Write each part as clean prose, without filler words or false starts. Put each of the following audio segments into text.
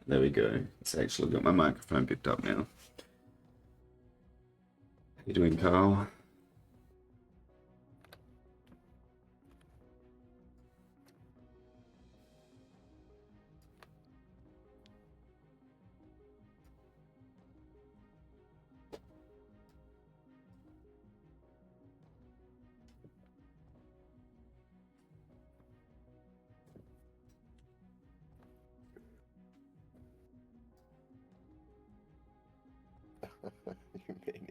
There we go. It's actually got my microphone picked up now. How you doing, Carl? You maniac.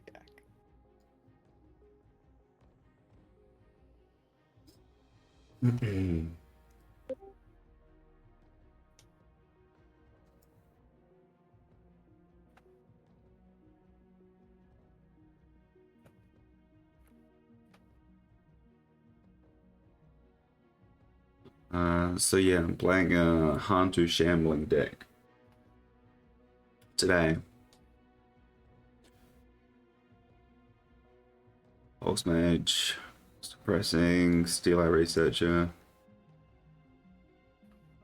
So yeah, I'm playing a Hantu Shambling deck today. Pulse Mage, Suppressing, Steel Eye Researcher.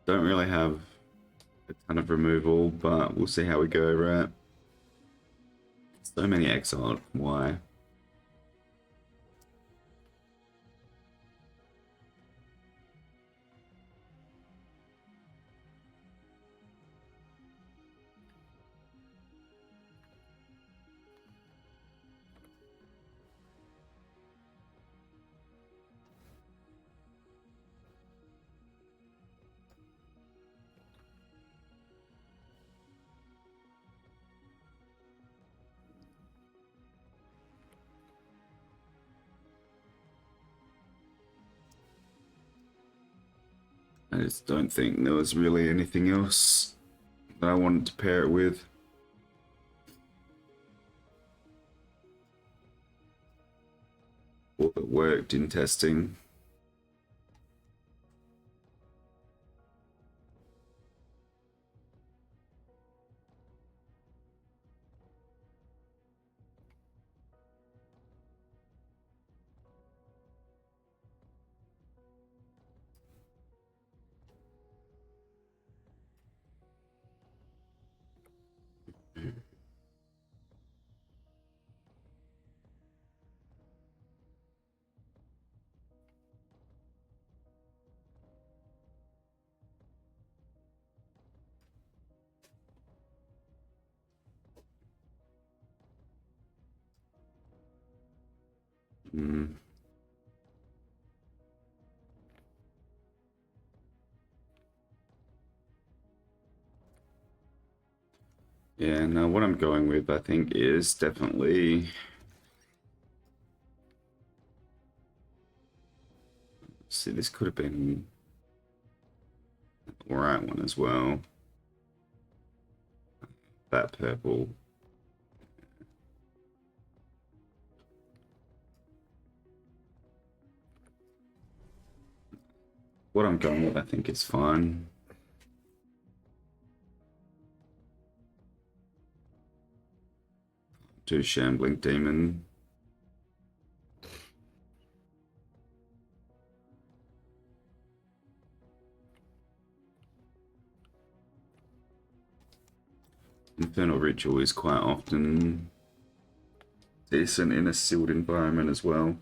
Don't really have a ton of removal, but we'll see how we go, right? So many exiled, why? I just don't think there was really anything else that I wanted to pair it with. Or that worked in testing. Mm. Yeah, no, what I'm going with, I think, is definitely... See, this could have been the right one as well. That purple. What I'm going with, I think, is fine. Do Shambling Demon. Infernal Ritual is quite often decent in a sealed environment as well.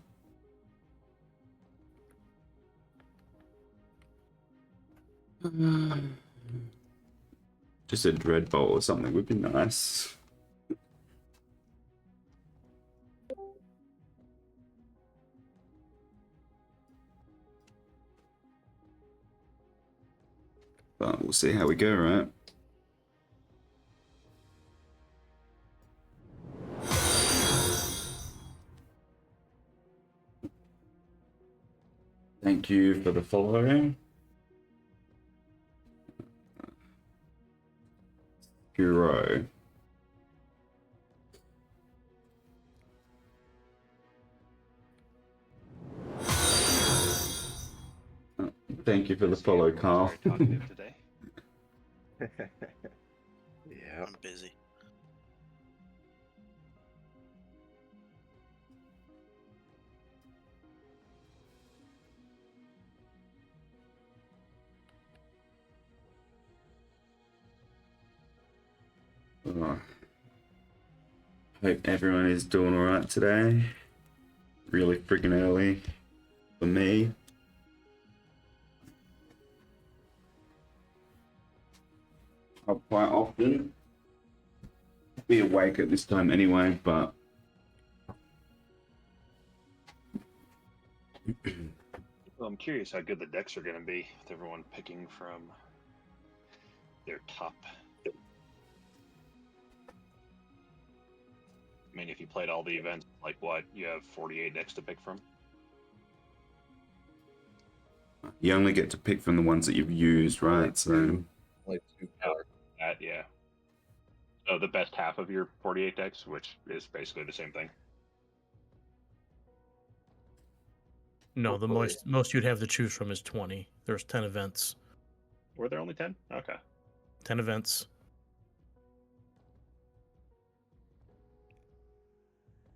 Just a Dreadbolt or something would be nice. But we'll see how we go, right? Thank you for the follow. Hero. Thank you for the follow, Carl. Very talkative today. Yeah. I'm busy. Oh, hope everyone is doing alright today. Really freaking early for me. I'll quite often be awake at this time anyway, but Well, I'm curious how good the decks are going to be with everyone picking from their top. I mean, if you played all the events, like what, you have 48 decks to pick from? you only get to pick from the ones that you've used, right? So Like 2 Oh, cards. that, yeah. So the best half of your 48 decks, which is basically the same thing. No, the Hopefully. most you'd have to choose from is 20. There's 10 events. Were there only 10? Okay. 10 events.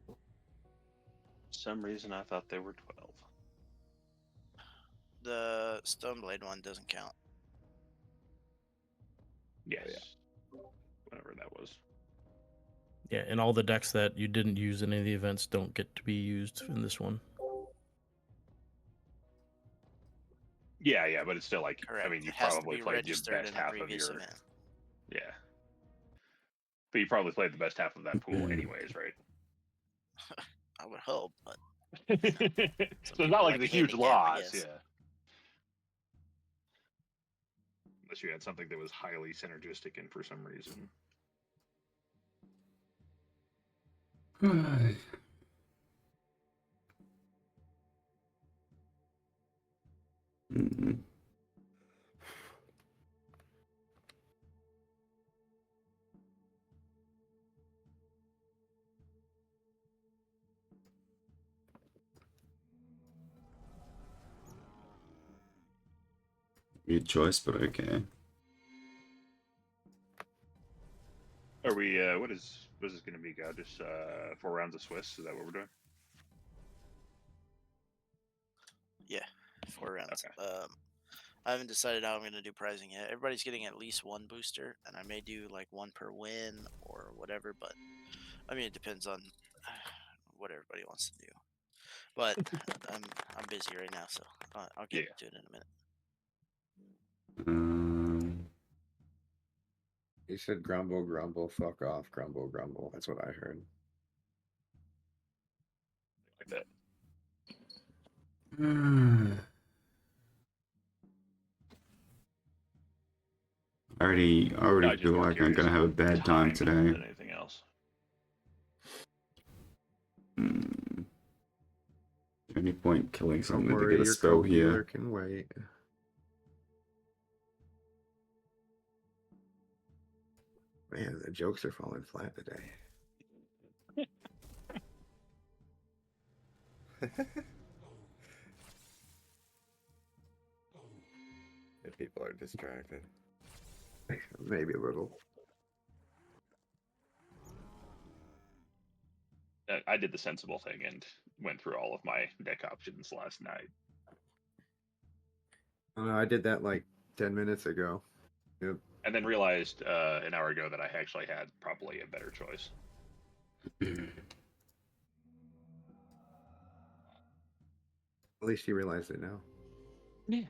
For some reason, I thought there were 12. The Stoneblade one doesn't count. Yes. Whatever that was. Yeah, and all the decks that you didn't use in any of the events don't get to be used in this one. Yeah, yeah, but it's still like, Correct. I mean, you It has to probably be played your registered best in a half of previous your. event. Yeah. But you probably played the best half of that pool anyways, right? I would hope, but So it's people not like like the a huge handicap, I loss, guess. yeah. Unless you had something that was highly synergistic and for some reason. Weird choice, but okay. Are we, what is this going to be, God? Just 4 rounds of Swiss? Is that what we're doing? Yeah, 4 rounds. Okay. I haven't decided how I'm going to do prizing yet. Everybody's getting at least one booster, and I may do like one per win or whatever. But I mean, it depends on what everybody wants to do. But I'm busy right now, so I'll get to it in a minute. He said grumble, grumble, fuck off, grumble, grumble. That's what I heard. Like that. I already I just feel more like I'm curious gonna have a bad time than today. anything else. Any point killing Don't something to worry, get a your spell co-healer here? can wait. Man, the jokes are falling flat today. If people are distracted. Maybe a little. I did the sensible thing and went through all of my deck options last night. I did that like 10 minutes ago. Yep. And then realized an hour ago that I actually had probably a better choice. At least you realize it now. Yeah.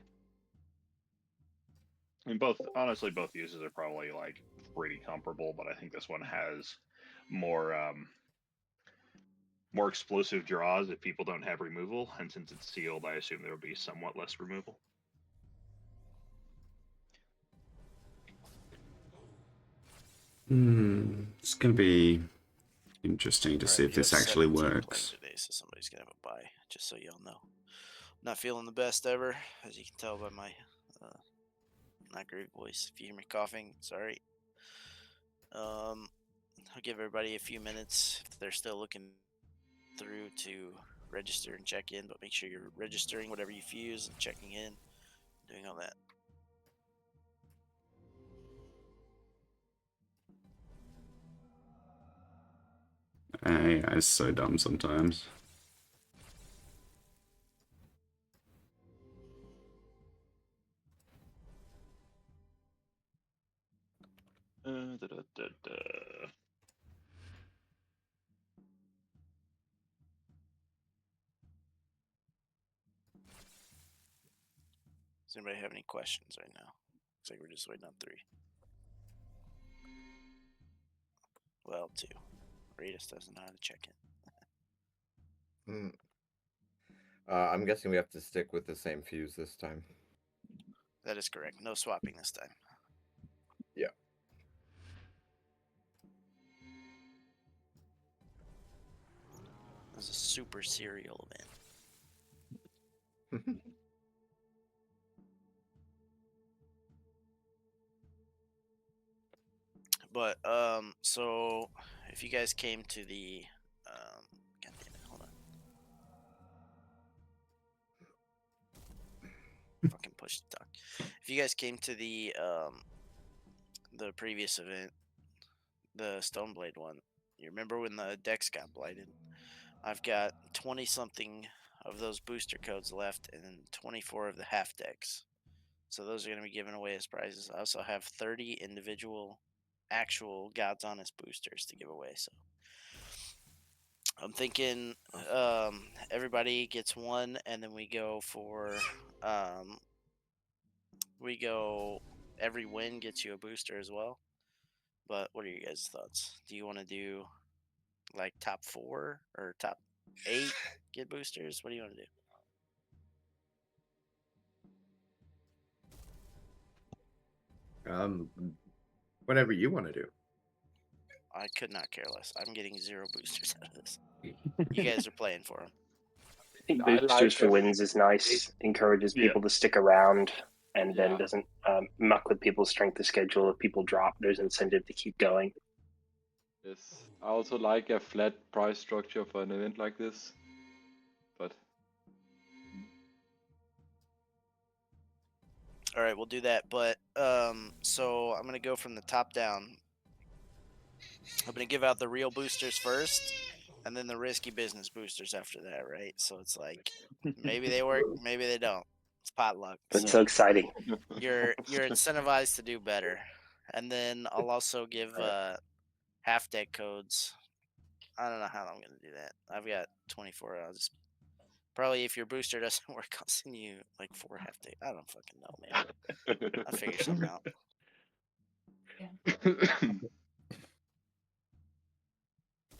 I mean, honestly, both uses are probably like pretty comparable, but I think this one has more more explosive draws if people don't have removal, and since it's sealed, I assume there will be somewhat less removal. It's gonna be interesting to see if You this have actually 17 playing works. today, so somebody's gonna have a bye. Just so y'all know, not feeling the best ever, as you can tell by my not great voice. If you hear me coughing, sorry. I'll give everybody a few minutes if they're still looking through to register and check in, but make sure you're registering whatever you fuse and checking in, doing all that. AI is so dumb sometimes. Let's Does anybody have any questions right now? Looks like we're just waiting on 3. Well, 2. Raidus doesn't know how to check in. I'm guessing we have to stick with the same fuse this time. That is correct. No swapping this time. Yeah. It was a super serial event. But so if you guys came to the God damn it, hold on. Fucking push the talk. If you guys came to the previous event, the Stoneblade one, you remember when the decks got blighted? I've got 20 something of those booster codes left and 24 of the half decks. So those are going to be given away as prizes. I also have 30 individual actual God's Honest boosters to give away. So I'm thinking everybody gets one, and then we go for every win gets you a booster as well. But what are your guys' thoughts? Do you want to do like top 4 or top 8 get boosters? What do you want to do? Whatever you want to do. I could not care less. I'm getting 0 boosters out of this. You guys are playing for them. I think boosters for wins is nice. Encourages people to stick around, and then doesn't muck with people's strength of schedule. If people drop, there's incentive to keep going. Yes, I also like a flat price structure for an event like this. But all right, we'll do that. But so I'm gonna go from the top down. I'm gonna give out the real boosters first, and then the risky business boosters after that, right? So it's like maybe they work, maybe they don't. It's potluck. That's so exciting. You're incentivized to do better, and then I'll also give half deck codes. I don't know how I'm gonna do that. I've got 24. I'll just probably, if your booster doesn't work, I'll send you like 4 half deck. I don't fucking know, man. I'll figure something out.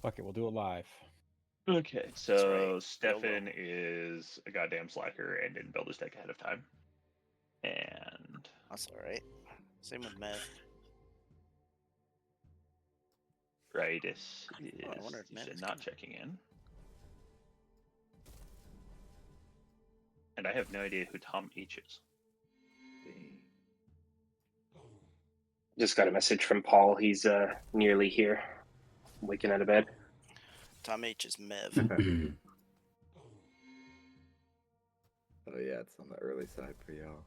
Fuck it, we'll do it live. Okay, That's so right. Stefan is a goddamn slacker and didn't build his deck ahead of time. And That's all right. Same with Mev. Raidus is I wonder if Mev is not checking in. And I have no idea who Tom H is. Just got a message from Paul. He's nearly here, waking out of bed. Tom H is Mev. Oh yeah, it's on the early side for y'all.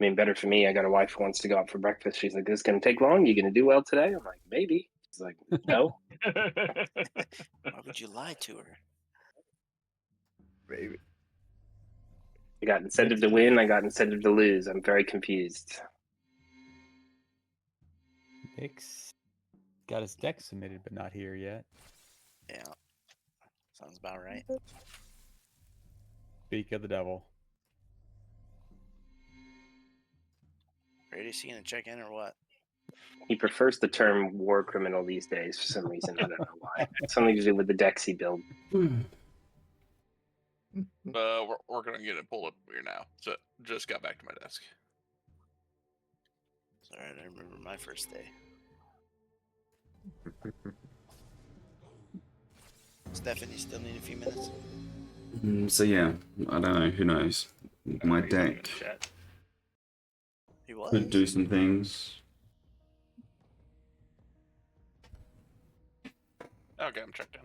I mean, better for me. I got a wife who wants to go out for breakfast. She's like, "This is gonna take long. You gonna do well today?" I'm like, "Maybe." She's like, "No." Why would you lie to her? Maybe. I got incentive to win. I got incentive to lose. I'm very confused. Nick's got his deck submitted, but not here yet. Yeah. Sounds about right. Speak of the devil. Raidus, you gonna check in or what? He prefers the term war criminal these days for some reason. I don't know why. Something to do with the decks he built. We're gonna get it pulled up here now. So just got back to my desk. Sorry, I remember my first day. Stefan, you still need a few minutes? So yeah, I don't know. Who knows? My He's not even in deck the chat. He was. could do some things. Okay, I'm checked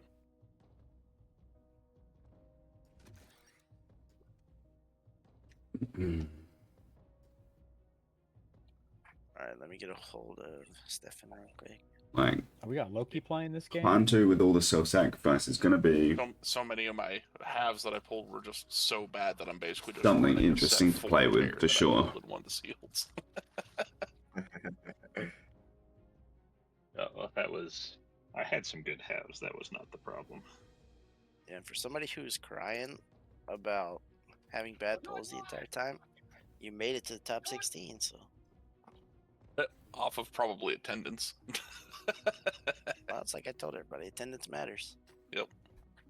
in. Alright, let me get a hold of Stefan real quick. Like We got Loki playing this game. Plantu with all the self-sacrifice is going to be So many of my halves that I pulled were just so bad that I'm basically just something running a interesting set to full play of with pairs for that I sure. pulled in one of the seals. that was. I had some good halves. That was not the problem. Yeah, and for somebody who's crying about having bad polls the entire time, you made it to the top 16. So Off of probably attendance. well, it's like I told everybody, attendance matters. Yep.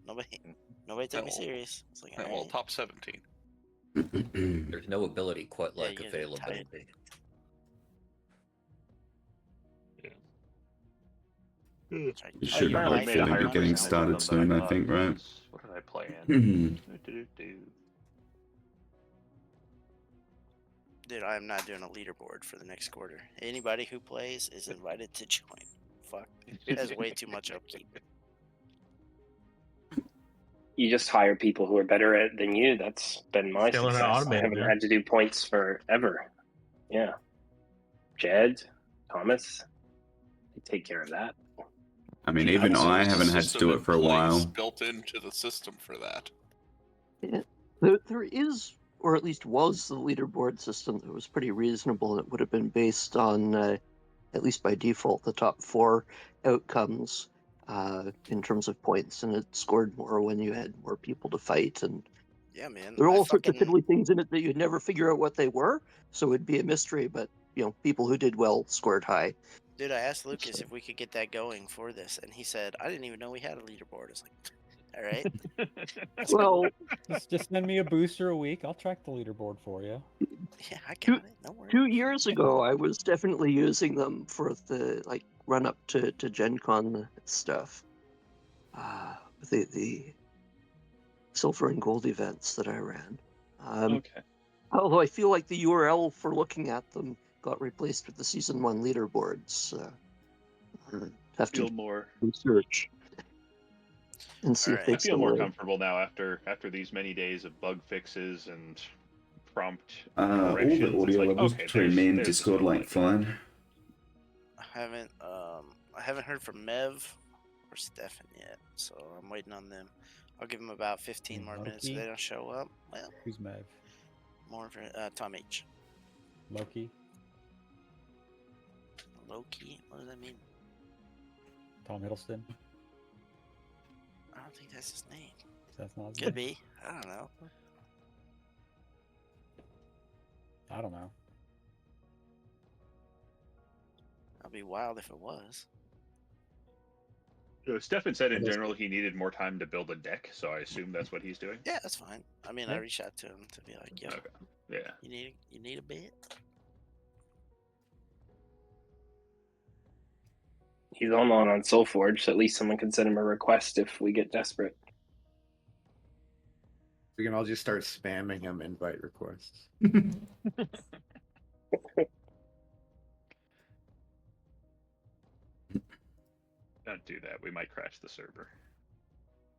Nobody took me serious. It's like, Well, top 17. There's no ability quite Yeah, like you gotta get tired. availability. You should hopefully be getting started soon, I think, right? What did I play in? Dude, I am not doing a leaderboard for the next quarter. Anybody who plays is invited to join. Fuck. That's way too much upkeep. You just hire people who are better at it than you. That's been my Still in success. I automated, haven't man. had to do points forever. Yeah. Jed, Thomas, they take care of that. I mean, Yeah, even so I there's a haven't had to system do in it for a place while. Built into the system for that. There is, or at least was, the leaderboard system that was pretty reasonable. It would have been based on, at least by default, the top 4 outcomes in terms of points, and it scored more when you had more people to fight. And Yeah, man. there are all sorts of fiddly things in it that you'd never figure out what they were, so it'd be a mystery. But people who did well scored high. Dude, I asked Lucas if we could get that going for this, and he said, I didn't even know we had a leaderboard. I was like, all right. Well, just send me a booster a week. I'll track the leaderboard for you. Yeah, I got it. No worries. 2 years ago, I was definitely using them for the run up to Gen Con stuff. The silver and gold events that I ran. Okay. Although I feel like the URL for looking at them got replaced with the season 1 leaderboards. Have to more research and see if they I feel still more live. comfortable now after these many days of bug fixes and prompt All corrections. the It's audio like, levels okay, between me and there's the Discord silver like lining. fine. I haven't heard from Mev or Stefan yet, so I'm waiting on them. I'll give them about 15 more minutes if Loki? they don't show up. Well, Who's Mev? more for Tom H. Loki? Loki? What does that mean? Tom Hiddleston? I don't think that's his name. That's not his Could name. be. I don't know. I don't know. That'd be wild if it was. Stefan said in general he needed more time to build a deck, so I assume that's what he's doing. Yeah, that's fine. I mean, I Yeah. reached out to him to be like, yo, Okay. Yeah. you need a bit? He's online on SolForge, so at least someone can send him a request if we get desperate. We can all just start spamming him invite requests. Don't do that. We might crash the server.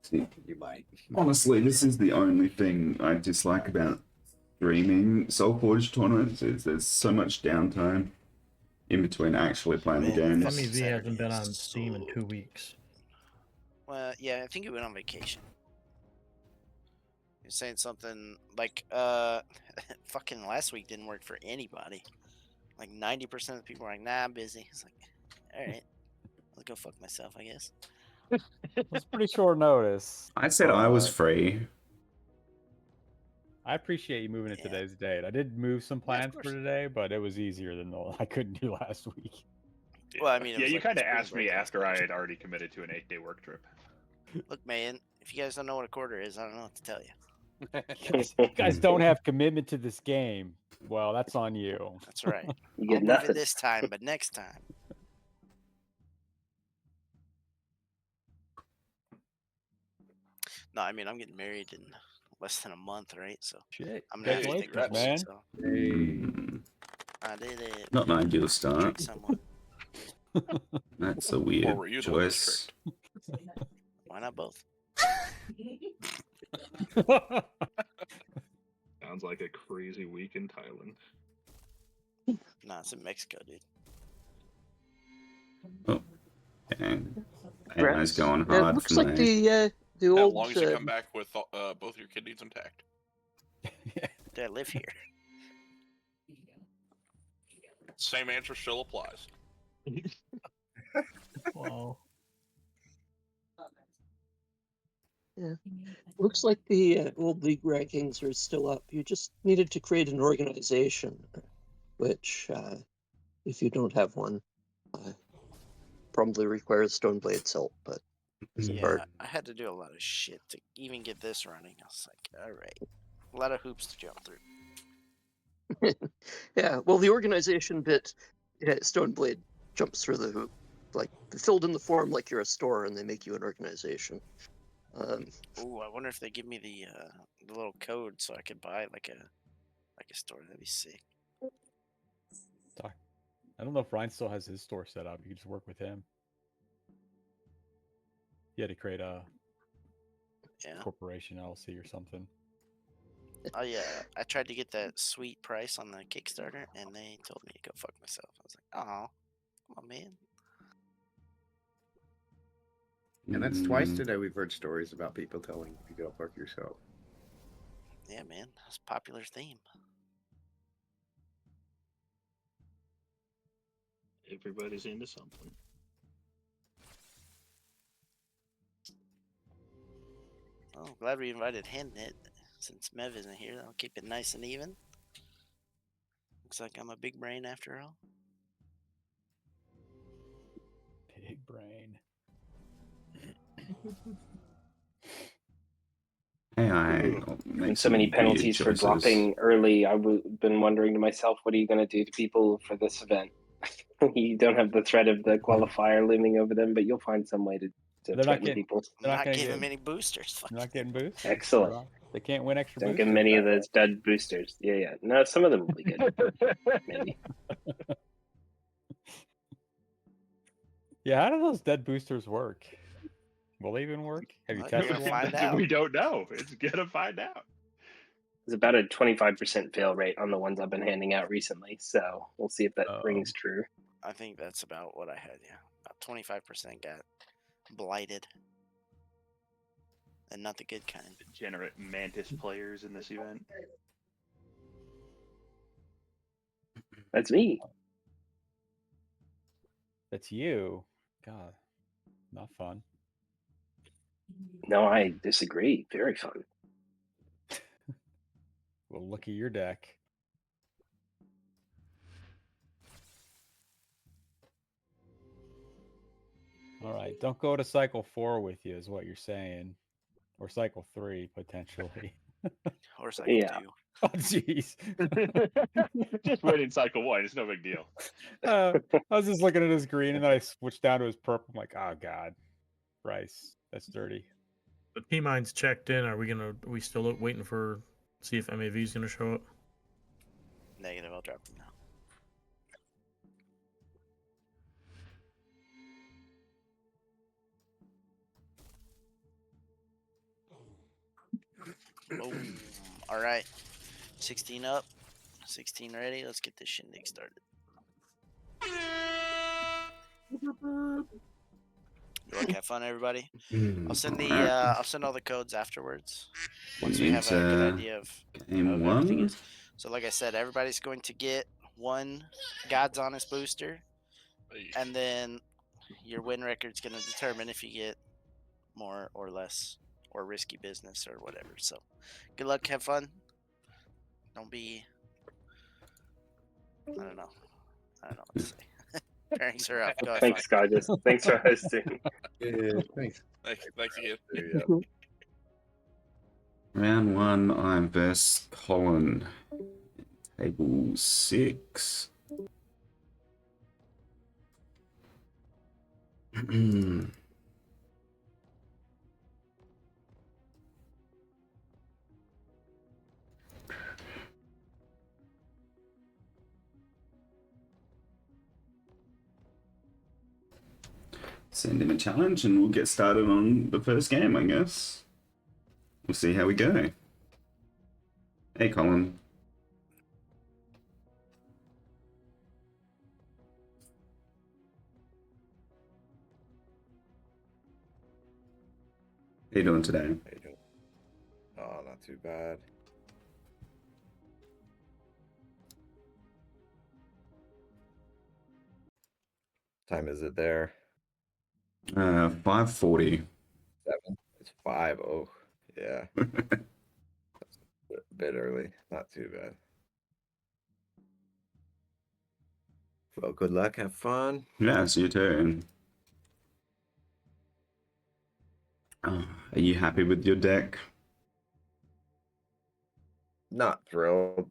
See, You might. honestly, this is the only thing I dislike about streaming SolForge tournaments is there's so much downtime in between actually playing the Man, games. fucking MEV hasn't been Saturday on is Steam in so- 2 weeks. Well, yeah, I think he went on vacation. You're saying something like, fucking last week didn't work for anybody. Like 90% of the people were like, nah, I'm busy. It's like, all right, I'll go fuck myself, I guess. It was pretty short notice. I said I was but free. I appreciate you moving it Yeah. today's date. I did move some Yeah, of plans for course. today, but it was easier than the one I couldn't do last week. Well, I mean, it yeah, was you like kind of spring asked me break and after stuff. I had already committed to an 8-day work trip. Look, man, if you guys don't know what a quarter is, I don't know what to tell you. You guys don't have commitment to this game. Well, that's on you. That's right. You I'll get move nothing. it this time, but next time. No, I mean, I'm getting married in less than a month, right? So Shit. I'm gonna have to take the Congratulations, whole. man. So I did it. Not an ideal Treat start. someone. That's a Or weird were you the one that choice. Why not both? Sounds like a crazy week in Thailand. Nah, it's in Mexico, dude. Dang. Anna's going Yeah, it hard looks for like me. the As old. long as you come back with both your kidneys intact. Dude, I live here. Same answer still applies. Wow. Yeah. Looks like the old league rankings are still up. You just needed to create an organization, which, if you don't have one, probably requires Stoneblade Silt, but it's a Yeah, part. I had to do a lot of shit to even get this running. I was like, all right, a lot of hoops to jump through. Yeah, well, the organization bit, Stoneblade jumps through the hoop. Like, filled in the form like you're a store, and they make you an organization. Ooh, I wonder if they give me the little code so I could buy like a store. That'd be sick. I don't know if Ryan still has his store set up. You can just work with him. He had to create a corporation LLC or something. Oh yeah, I tried to get that sweet price on the Kickstarter, and they told me to go fuck myself. I was like, oh, come on, man. And that's twice today we've heard stories about people telling you to go fuck yourself. Yeah, man, that's a popular theme. Everybody's into something. Oh, glad we invited Handknit since Mev isn't here. That'll keep it nice and even. Looks like I'm a big brain after all. Big brain. AI. And so many penalties for dropping early. I've been wondering to myself, what are you going to do to people for this event? You don't have the threat of the qualifier looming over them, but you'll find some way to threaten people. They're not giving them any boosters. They're not getting boosters. Excellent. They can't win extra Don't boosters. give them any of those dud boosters. Yeah. No, some of them will be good. Maybe. Yeah, how do those dead boosters work? Will they even work? Have you tested one? We don't know. It's gonna find out. There's about a 25% fail rate on the ones I've been handing out recently, so we'll see if that rings true. I think that's about what I had. Yeah, about 25% got blighted, and not the good kind. Degenerate Mantis players in this event. That's me. That's you. God, not fun. No, I disagree. Very fun. Well, look at your deck. All right, don't go to cycle 4 with you, is what you're saying, or cycle 3 potentially. Or cycle 2. Oh, jeez. Just wait in cycle 1. It's no big deal. I was just looking at his green, and then I switched down to his purple. I'm like, oh god, Bryce, that's dirty. The P mine's checked in. Are we still waiting for see if MAV is gonna show up? Negative. I'll drop them now. Boom. All right. 16 up. 16 ready. Let's get this shindig started. Good luck. Have fun, everybody. I'll send all the codes afterwards once we have a good idea of everything is. So, like I said, everybody's going to get one God's Honest booster, and then your win record's going to determine if you get more or less or risky business or whatever. So, good luck. Have fun. Don't be. I don't know what to say. Pairings are up. Go Thanks, guys. Thanks for hosting. Yeah, thanks. Thanks again. Round 1, I'm versus Colin. Table 6. Send him a challenge and we'll get started on the first game, I guess. We'll see how we go. Hey, Colin. How you doing today? How you doing? Oh, not too bad. Time is it there? 540. 7. It's 5. Oh, yeah. A bit early. Not too bad. Well, good luck. Have fun. Yeah, see you too. Are you happy with your deck? Not thrilled.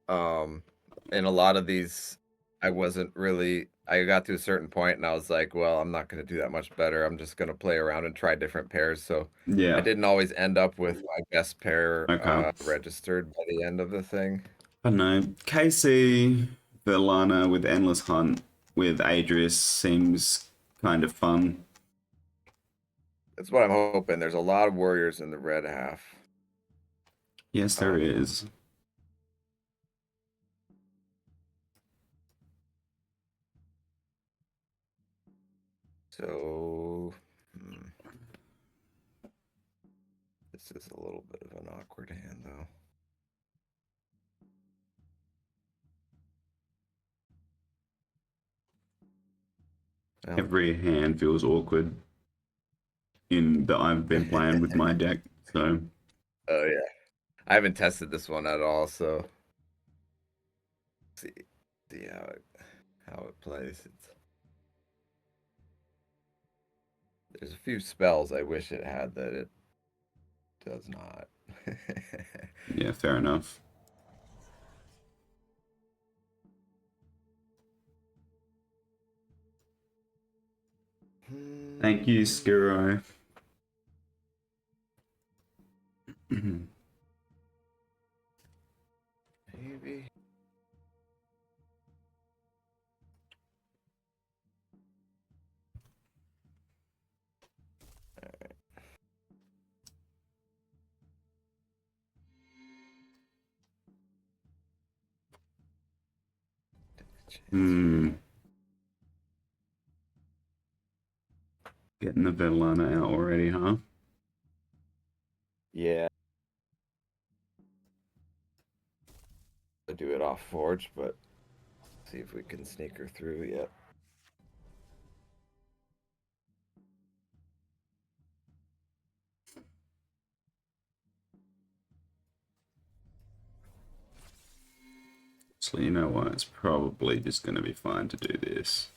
In a lot of these, I wasn't really. I got to a certain point and I was like, well, I'm not going to do that much better. I'm just going to play around and try different pairs. So I Yeah. didn't always end up with my best pair Okay. registered by the end of the thing. I don't know. KC Verlana with Endless Hunt with Adrius seems kind of fun. That's what I'm hoping. There's a lot of warriors in the red half. Yes, there is. So this is a little bit of an awkward hand, though. Well, Every hand feels awkward in that I've been playing with my deck. So. Oh yeah, I haven't tested this one at all. So see how it plays. There's a few spells I wish it had that it does not. Yeah, fair enough. Thank you, Skiro. Maybe. Getting the Verlana out already, huh? Yeah. I do it off Forge, but see if we can sneak her through yet. So you know what? It's probably just going to be fine to do this.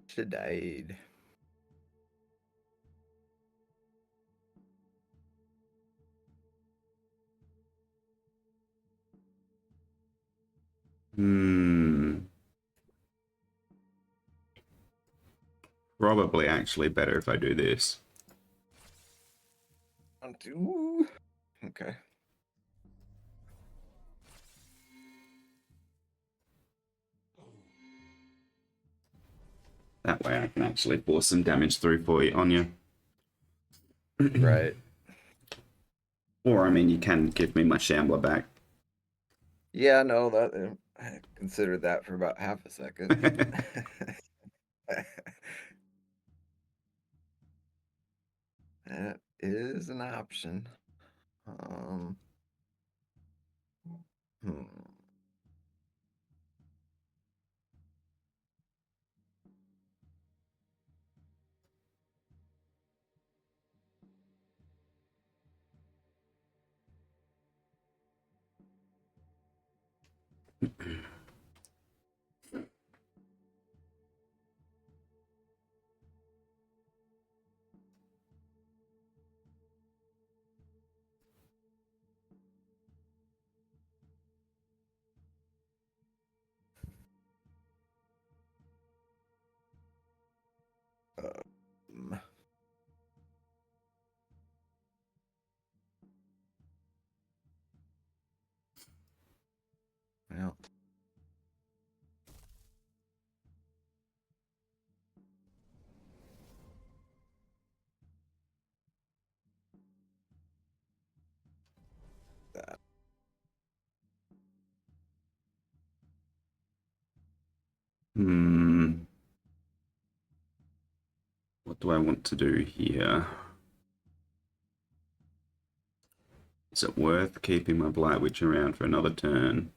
Should died. Probably actually better if I do this. 1, 2. Okay. That way I can actually force some damage through for you on you. Right. Or, I mean, you can give me my Shambler back. Yeah, no, that I considered that for about half a second. That is an option. Well. That. What do I want to do here? Is it worth keeping my Blight Witch around for another turn?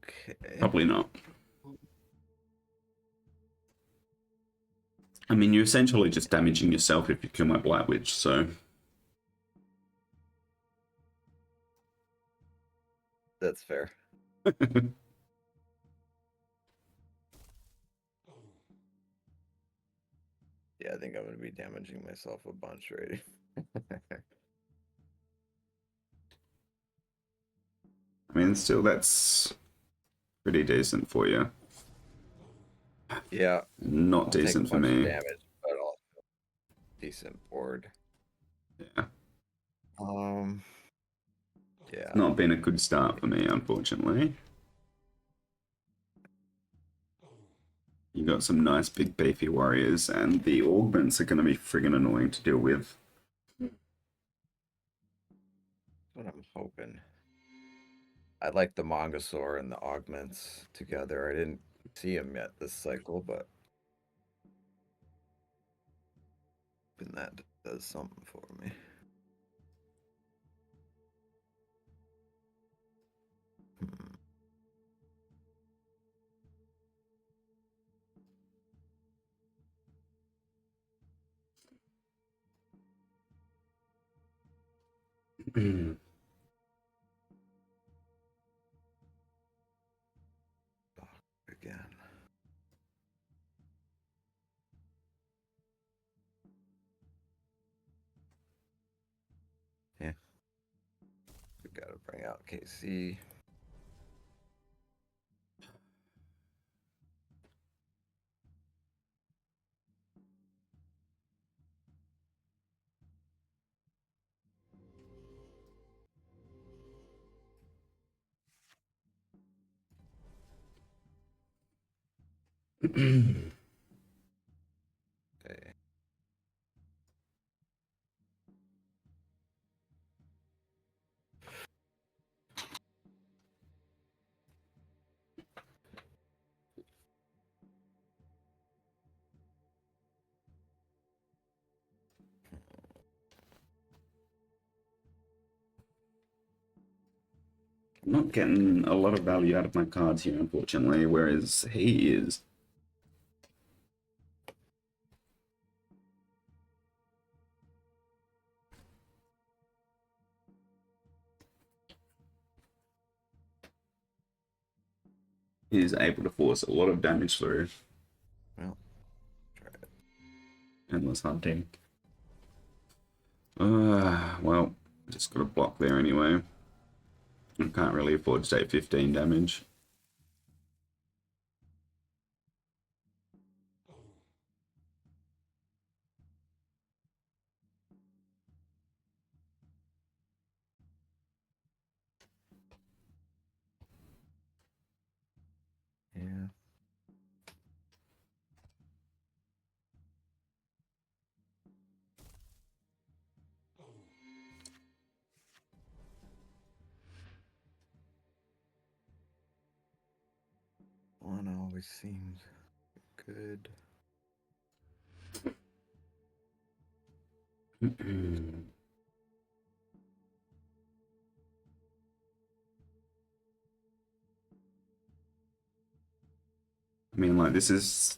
Okay. Probably not. I mean, you're essentially just damaging yourself if you kill my Blight Witch, so... That's fair. Yeah, I think I'm going to be damaging myself a bunch, right? I mean, still, that's pretty decent for you. Yeah. Not I'll take a decent for bunch of me. damage, but also decent board. Yeah. Yeah. Not been a good start for me, unfortunately. You got some nice big beefy warriors, and the augments are going to be friggin' annoying to deal with. That's what I'm hoping. I like the Mongosaur and the augments together. I didn't see them yet this cycle, but hoping that does something for me. Again. Yeah. We gotta bring out KC. Okay. I'm not getting a lot of value out of my cards here, unfortunately, whereas he is. He's able to force a lot of damage through. Well, try it. Endless hunting. Well, just got a block there anyway. I can't really afford to take 15 damage. Yeah. One always seems good. I mean, like, this is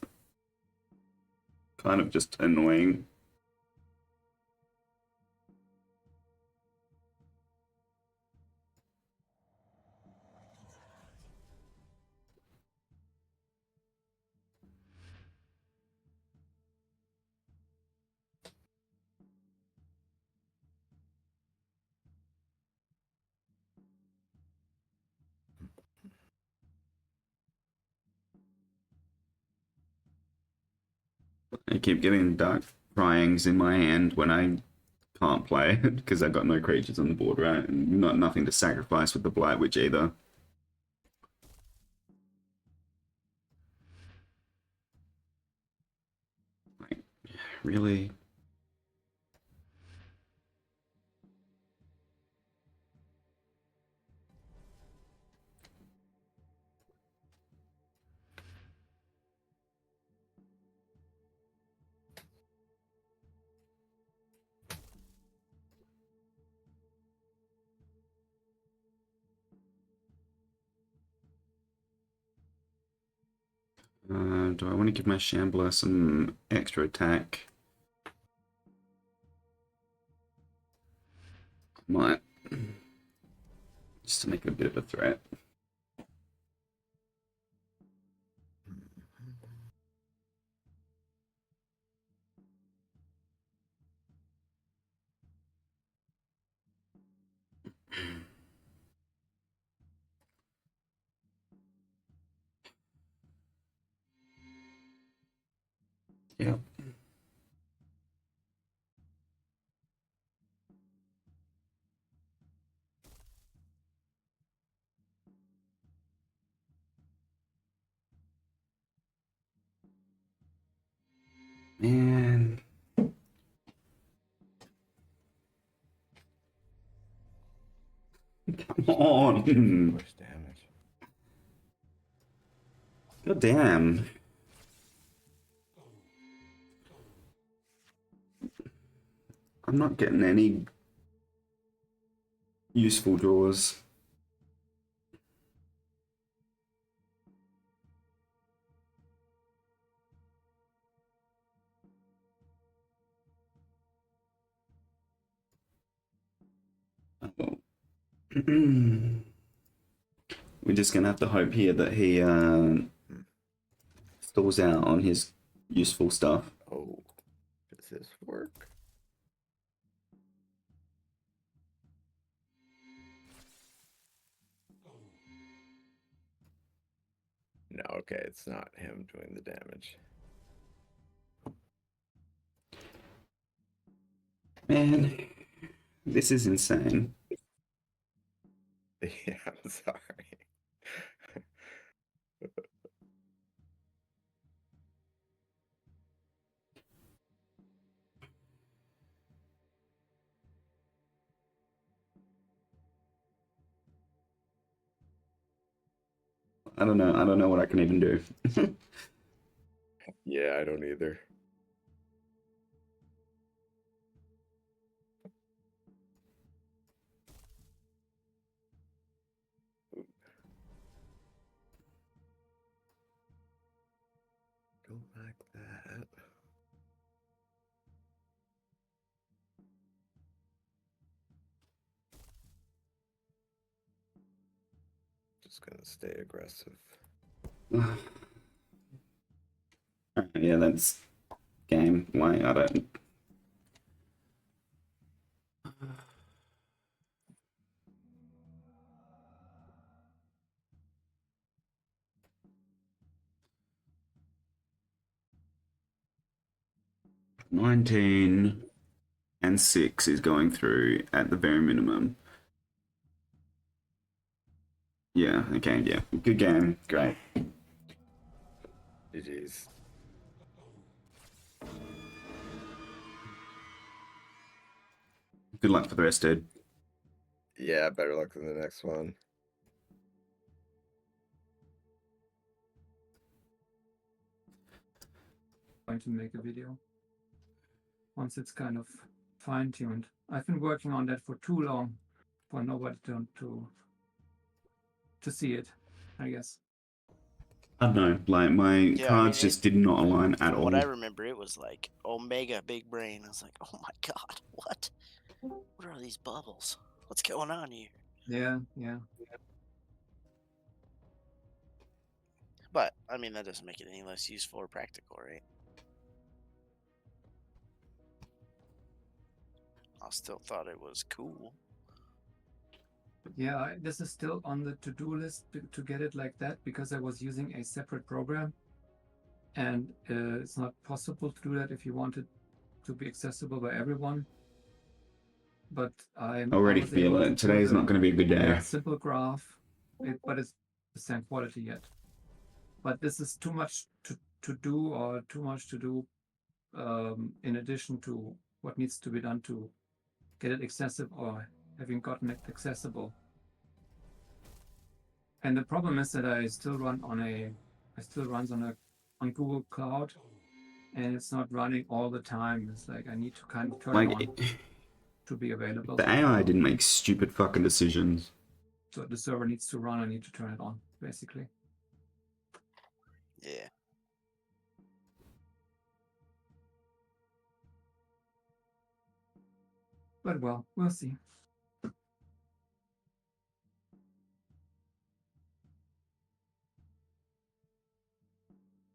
kind of just annoying. I keep getting dark cryings in my hand when I can't play it because I've got no creatures on the board, right? And nothing to sacrifice with the Blight Witch either. Like, really? Do I want to give my Shambler some extra attack? Might. Just to make it a bit of a threat. Yeah. Man. Come on. Push damage. God damn. I'm not getting any useful draws. Oh. We're just gonna have to hope here that he stalls out on his useful stuff. Oh, does this work? No, okay, it's not him doing the damage. Man, this is insane. Yeah, I'm sorry. I don't know. I don't know what I can even do. Yeah, I don't either. Don't like that. Just gonna stay aggressive. Yeah, that's game. Why? I don't. $19 and $6 is going through at the very minimum. Yeah, okay, yeah. Good game. Great. GG's. Good luck for the rest, dude. Yeah, better luck than the next one. Going to make a video once it's kind of fine-tuned. I've been working on that for too long for nobody to see it, I guess. I don't know, like my Yeah, cards just did not align at From all. what I remember, it was like Omega Big Brain. I was like, oh my god, what? What are these bubbles? What's going on here? Yeah, yeah. But I mean, that doesn't make it any less useful or practical, right? I still thought it was cool. Yeah, this is still on the to-do list to get it like that because I was using a separate program, and it's not possible to do that if you want it to be accessible by everyone. But I Already was feel able it. to Today's pull not going to be a good day. Yeah, simple graph, but it's the same quality yet. But this is too much to do, or too much to do in addition to what needs to be done to get it accessible, or having gotten it accessible. And the problem is that I still run on on Google Cloud, and it's not running all the time. It's like I need to kind of turn it on to be available. The AI didn't make stupid fucking decisions. So the server needs to run. I need to turn it on, basically. Yeah. But well, we'll see.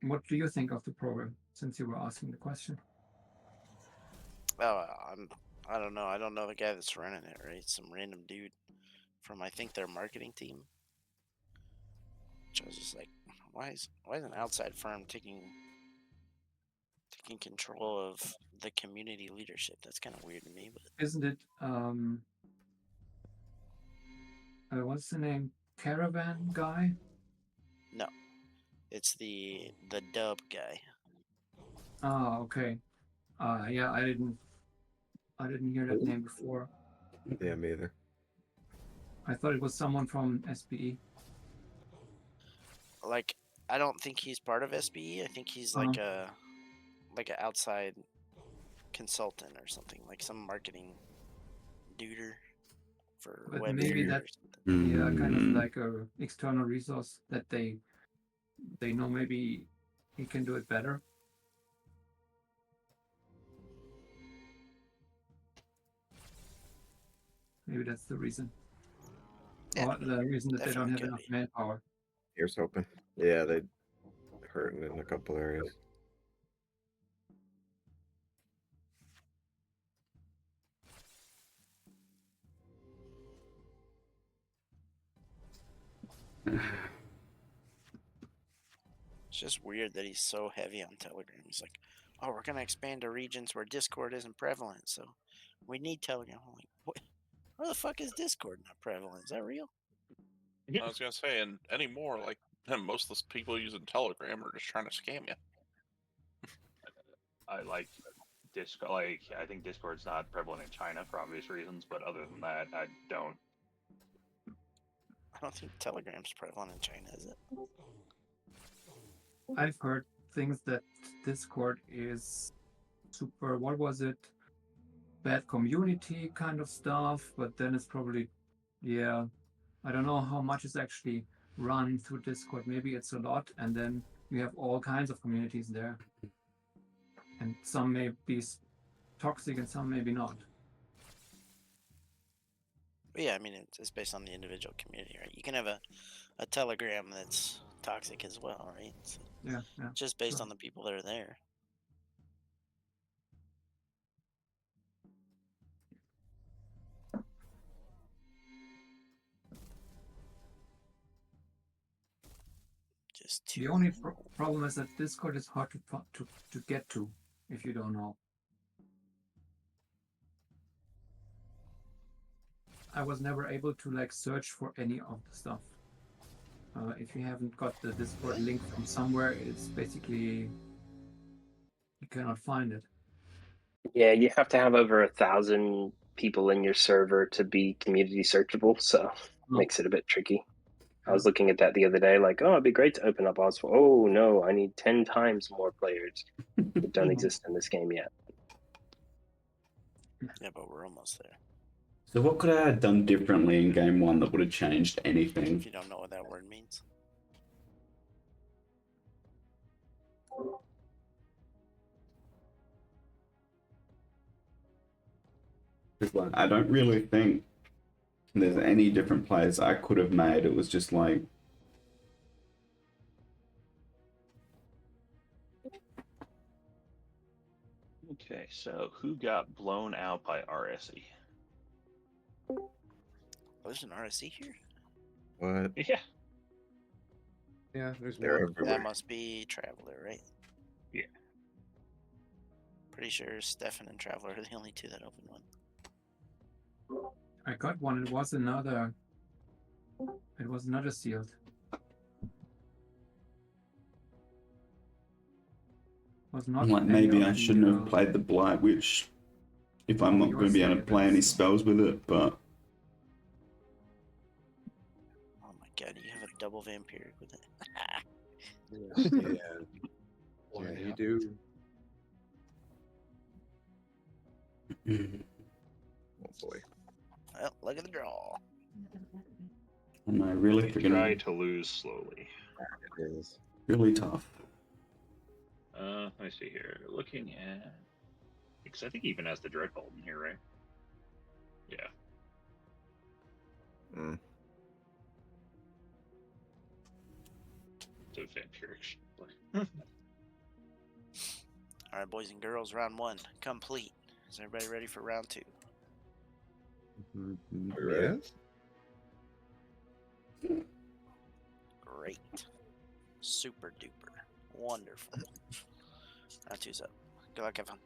What do you think of the program, since you were asking the question? Oh, I don't know. I don't know the guy that's running it, right? Some random dude from, I think, their marketing team. Which I was just like, why is an outside firm taking control of the community leadership? That's kind of weird to me. But isn't it what's the name? Caravan guy? no, it's the dub guy. Oh, okay. Yeah, I didn't hear that name before. Yeah, me either. I thought it was someone from SPE. Like, I don't think he's part of SPE. I think he's like an outside consultant or something, like some marketing duder for But web. maybe that's kind of like a external resource that they know maybe he can do it better. Maybe that's the reason. Yeah, or the reason that they don't have enough manpower. Here's hoping. Yeah, they hurting in a couple areas. It's just weird that he's so heavy on Telegram. He's like, oh, we're going to expand to regions where Discord isn't prevalent, so we need Telegram. I'm like, what? Where the fuck is Discord not prevalent? Is that real? I was gonna say, and anymore, like most of the people using Telegram are just trying to scam you. I like Discord. Like, I think Discord's not prevalent in China for obvious reasons, but other than that, I don't. I don't think Telegram's prevalent in China, is it? I've heard things that Discord is super, what was it? Bad community kind of stuff, but then it's probably, yeah, I don't know how much is actually run through Discord. Maybe it's a lot, and then you have all kinds of communities there. And some may be toxic and some maybe not. But yeah, I mean, it's based on the individual community, right? You can have a Telegram that's toxic as well, right? So yeah. Just based on the people that are there. Just the only problem is that Discord is hard to get to if you don't know. I was never able to like search for any of the stuff. If you haven't got the Discord link from somewhere, it's basically you cannot find it. Yeah, you have to have over 1,000 people in your server to be community searchable, so makes it a bit tricky. I was looking at that the other day, like, oh, it'd be great to open up Oswald. Oh no, I need 10 times more players that don't exist in this game yet. Yeah, but we're almost there. So what could I have done differently in game one that would have changed anything? If you don't know what that word means. Because like, I don't really think there's any different plays I could have made. It was just like, Okay, so who got blown out by RSE? Oh, there's an RSE here? What? Yeah. Yeah, there's They're more. everywhere. That must be Traveler, right? Yeah. Pretty sure Stefan and Traveler are the only two that opened one. I got one. It was another sealed. Was not like maybe I shouldn't have played the Blight, which if I'm not going to be able to play any spells with it, but Oh my god, you have a double vampiric with it. Yeah, you do. Oh boy. Well, look at the draw. am I really They freaking try to lose slowly. It is. really tough? Let me see here. Looking at, because I think he even has the Dreadbolt in here, right? Yeah. Mm. So vampiric. All right, boys and girls, round 1 complete. Is everybody ready for round 2? Yes. Great. Super duper. Wonderful. Round 2's up. Good luck, have fun.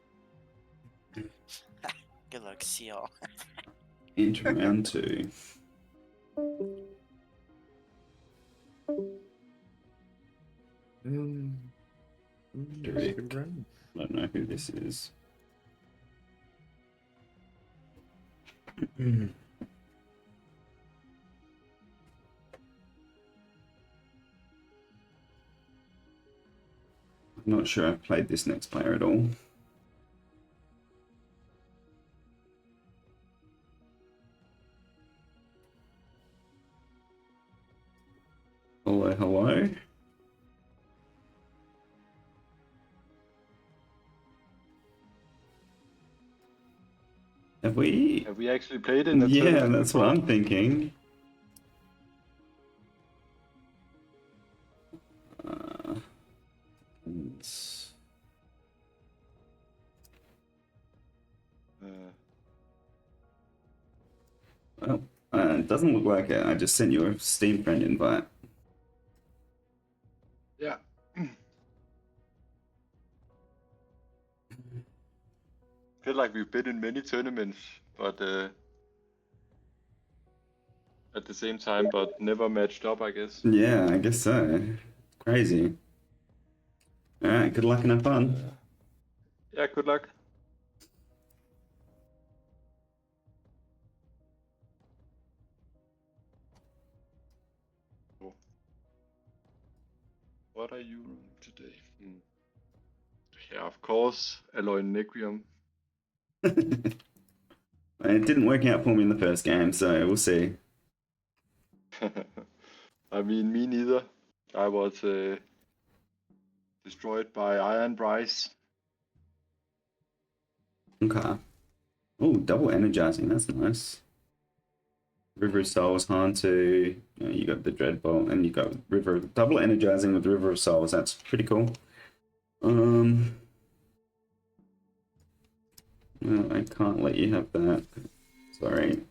Good luck, see y'all. Into round 2. Derek. I don't know who this is. I'm not sure I've played this next player at all. Hello, hello. Have we? Have we actually played in the Yeah, tournament that's before? what I'm thinking. It's- Well, it doesn't look like it. I just sent you a Steam friend invite. Yeah. Feel like we've been in many tournaments, but at the same time, but never matched up, I guess. Yeah, I guess so. Crazy. Alright, good luck and have fun. Yeah, good luck. What are you running today? Yeah, of course, Alloy Nequium. It didn't work out for me in the first game, so we'll see. I mean, me neither. I was destroyed by Iron Bryce. Okay. Oh, double energizing, that's nice. River of Souls, Hantu, you got the Dreadbolt, and you got River, double energizing with River of Souls, that's pretty cool. Well, I can't let you have that. Sorry.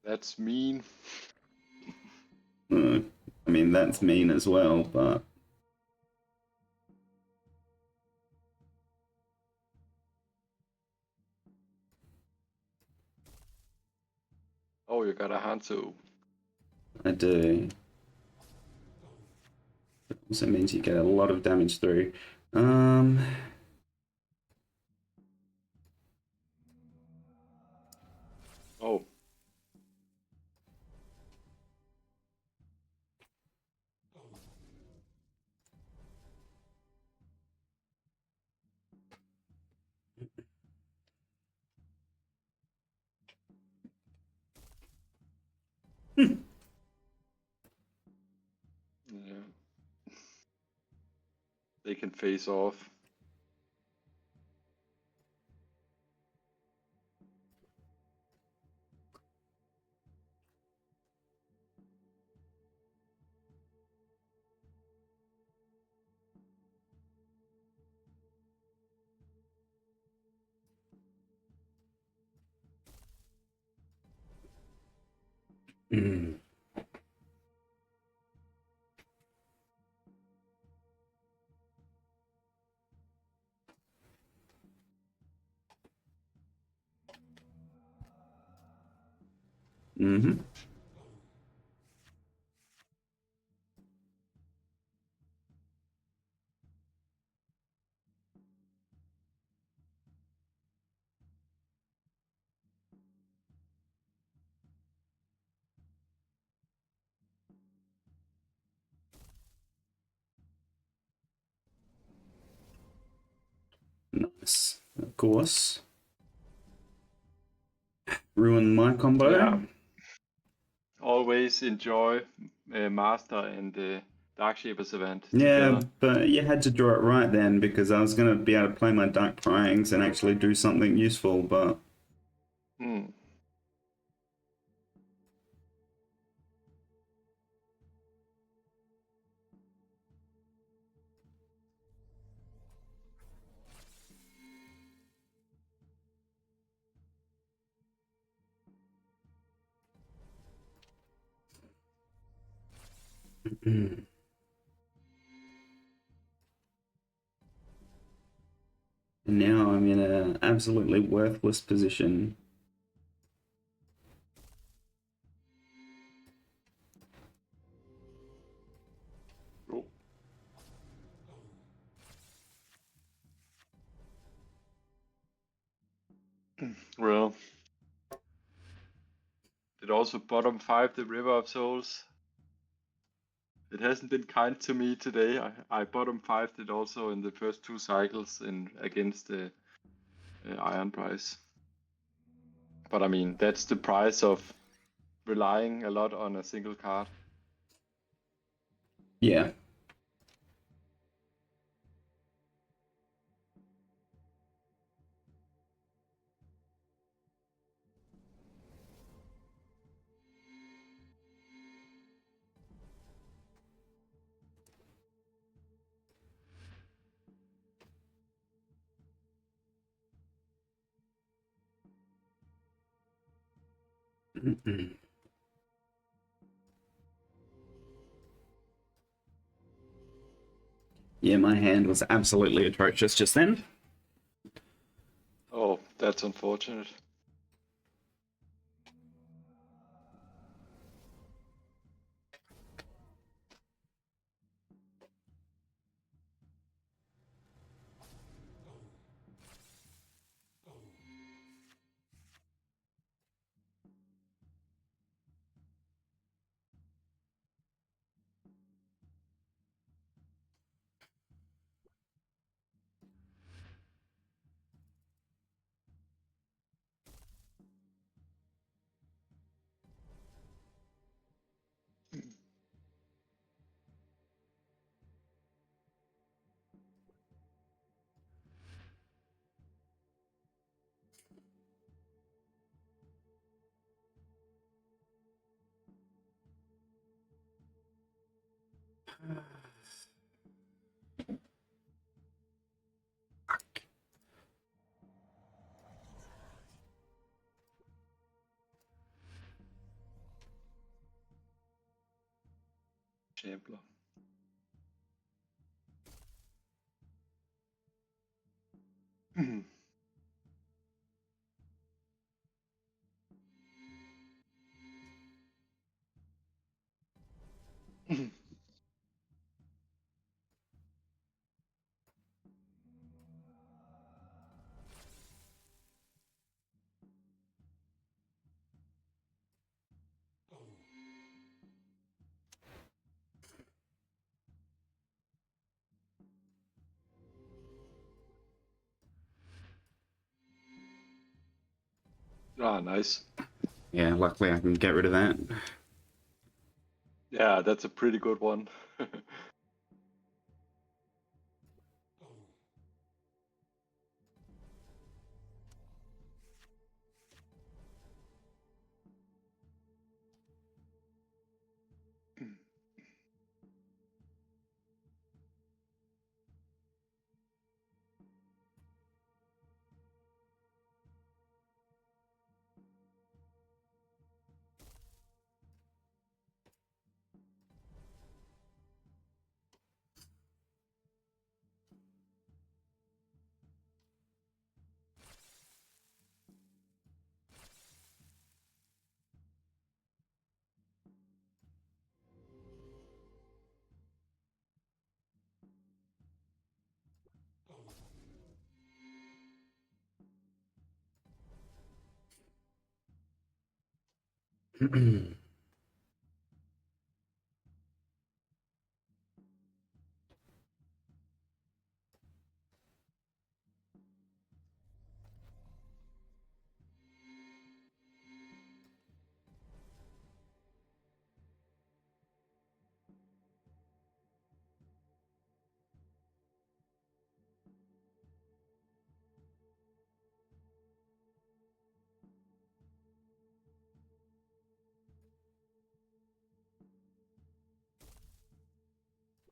That's mean. I mean, that's mean as well, but... Oh, you got a Hantu. I do. It also means you get a lot of damage through. Oh. Yeah. They can face off. Mm-hmm. Nice. Of course. Ruin my combo. Yeah. Always enjoy Master and Dark Shapers event Yeah, together. but you had to draw it right then because I was going to be able to play my Dark Pryings and actually do something useful, but Hmm. And now I'm in an absolutely worthless position. Oh. Well, it also bottom 5 the River of Souls. It hasn't been kind to me today. I bottom 5'd it also in the first 2 cycles against the Iron Price. But I mean, that's the price of relying a lot on a single card. Yeah. Yeah, my hand was absolutely atrocious just then. Oh, that's unfortunate. Shambler. Ah, nice. Yeah, luckily I can get rid of that. Yeah, that's a pretty good one.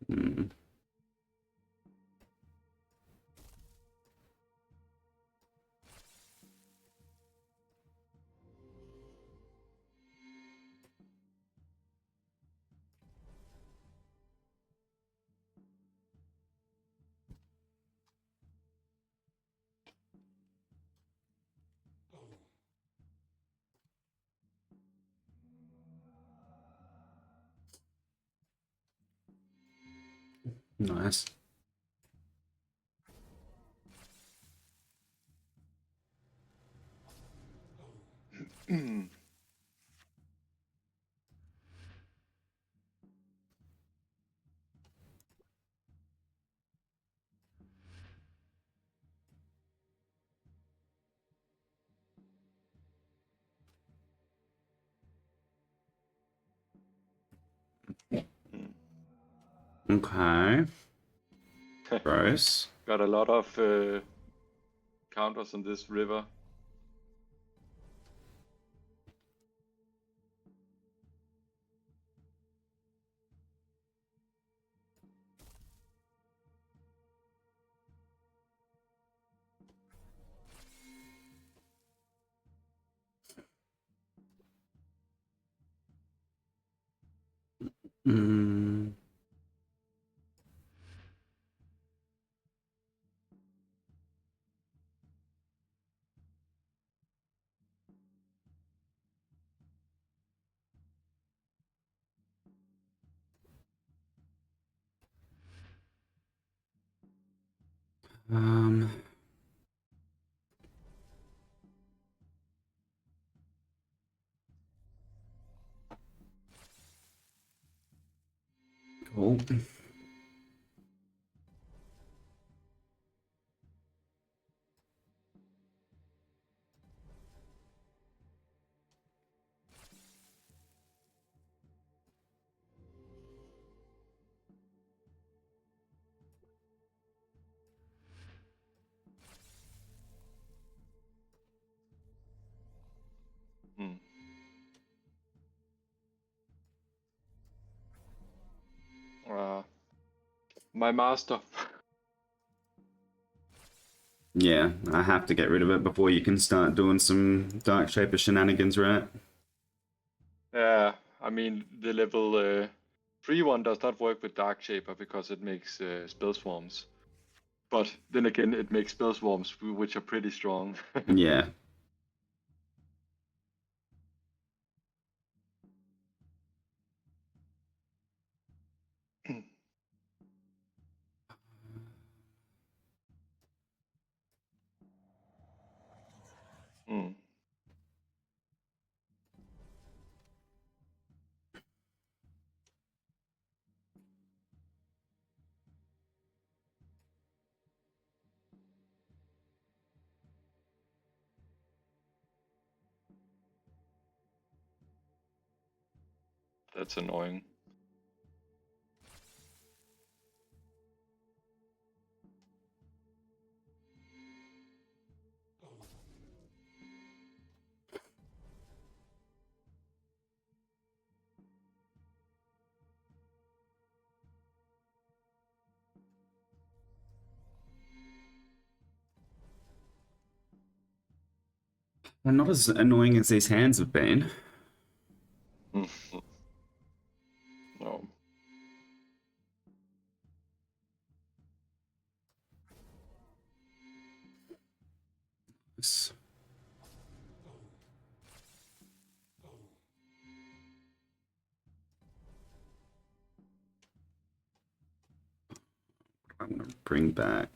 Hmm. Nice. Okay. Gross. Got a lot of counters on this river. Mm. Um. Cool. Hmm. My master. Yeah, I have to get rid of it before you can start doing some Dark Shaper shenanigans, right? Yeah, I mean the level 3 one does not work with Dark Shaper because it makes spell swarms. But then again, it makes spell swarms which are pretty strong. Yeah. Hmm. That's annoying. They're not as annoying as these hands have been. No. Yes. I'm gonna bring back.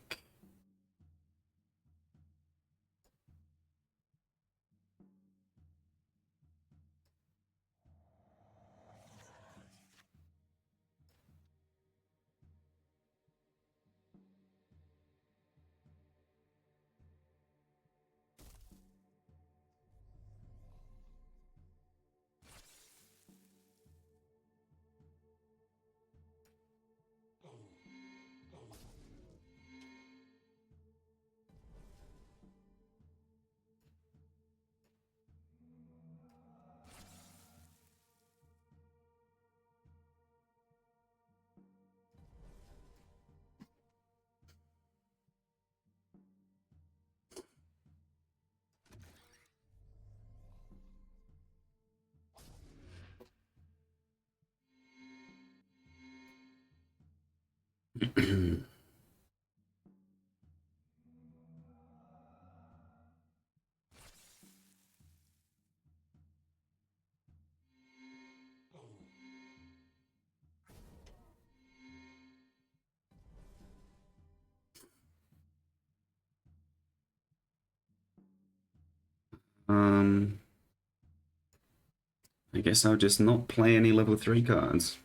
I guess I'll just not play any level 3 cards.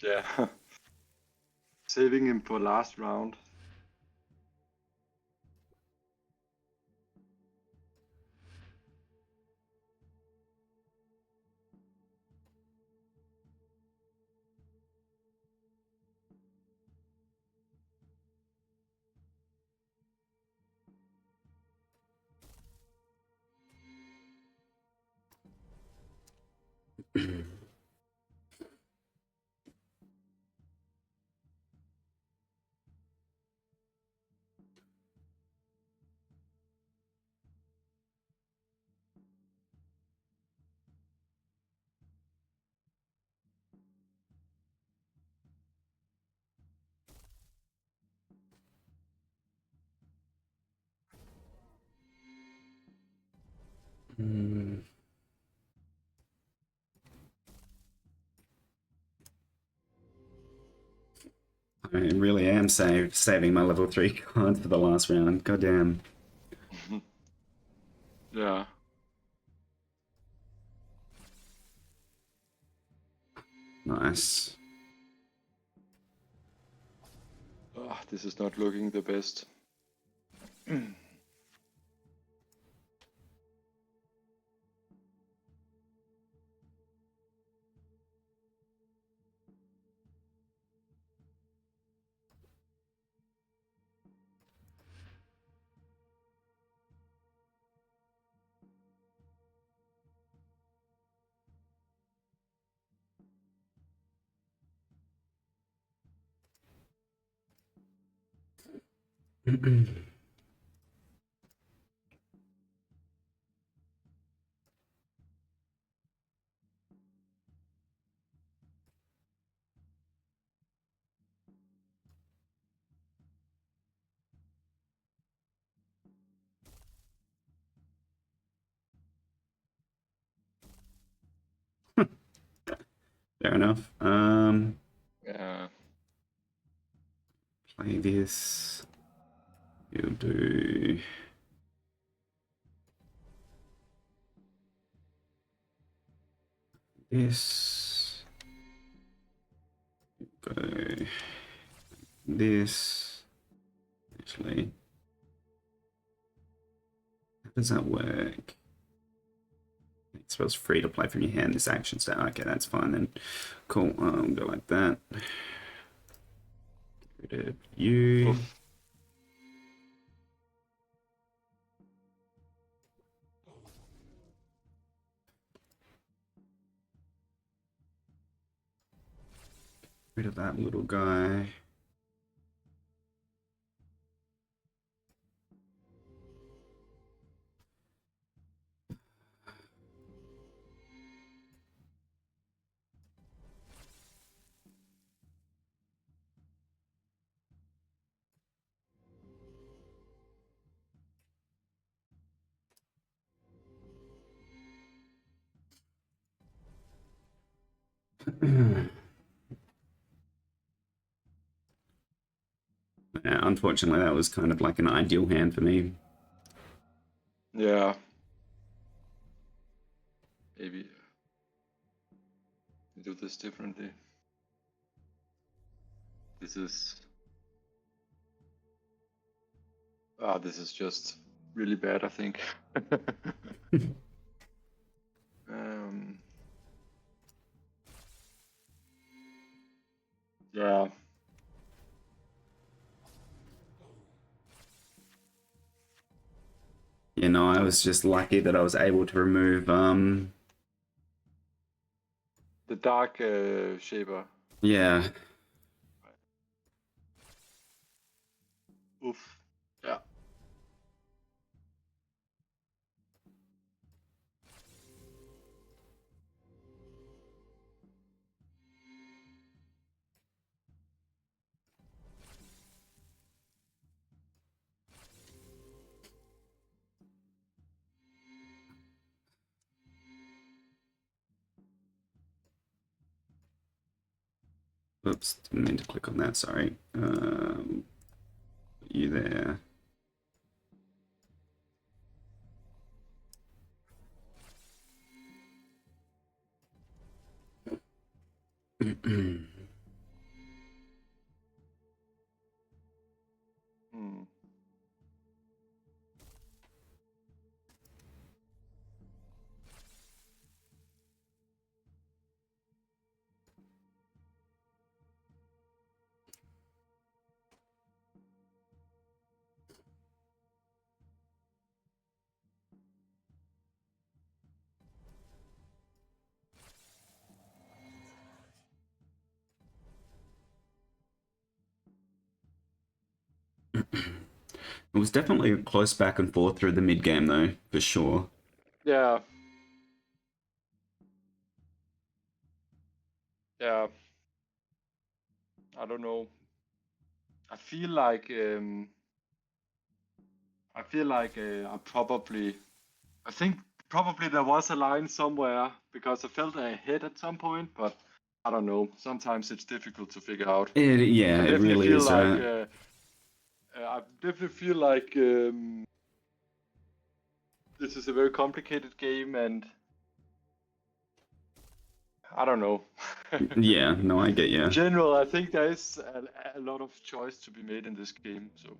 Yeah. Saving him for last round. I really am saving my level 3 cards for the last round. Goddamn. Yeah. Nice. Oh, this is not looking the best. Fair enough. Yeah. Play this. You'll do this. Go this. Actually, how does that work? I suppose free to play from your hand. This action stat. Okay, that's fine then. Cool. I'll go like that. Get rid of you. Oof. Rid of that little guy. Yeah, unfortunately, that was kind of like an ideal hand for me. Yeah. Maybe do this differently. This is this is just really bad, I think. Yeah. You know, I was just lucky that I was able to remove The dark shaper. yeah. Oof. Yeah. Oops, didn't mean to click on that, sorry. You there. Hmm. It was definitely a close back and forth through the mid game, though, for sure. Yeah. Yeah. I don't know. I feel like I think probably there was a line somewhere because I felt ahead at some point, but I don't know. Sometimes it's difficult to figure out. Yeah, it really is. I definitely feel like this is a very complicated game, and I don't know. Yeah, no, I get you. In general, I think there is a lot of choice to be made in this game. So.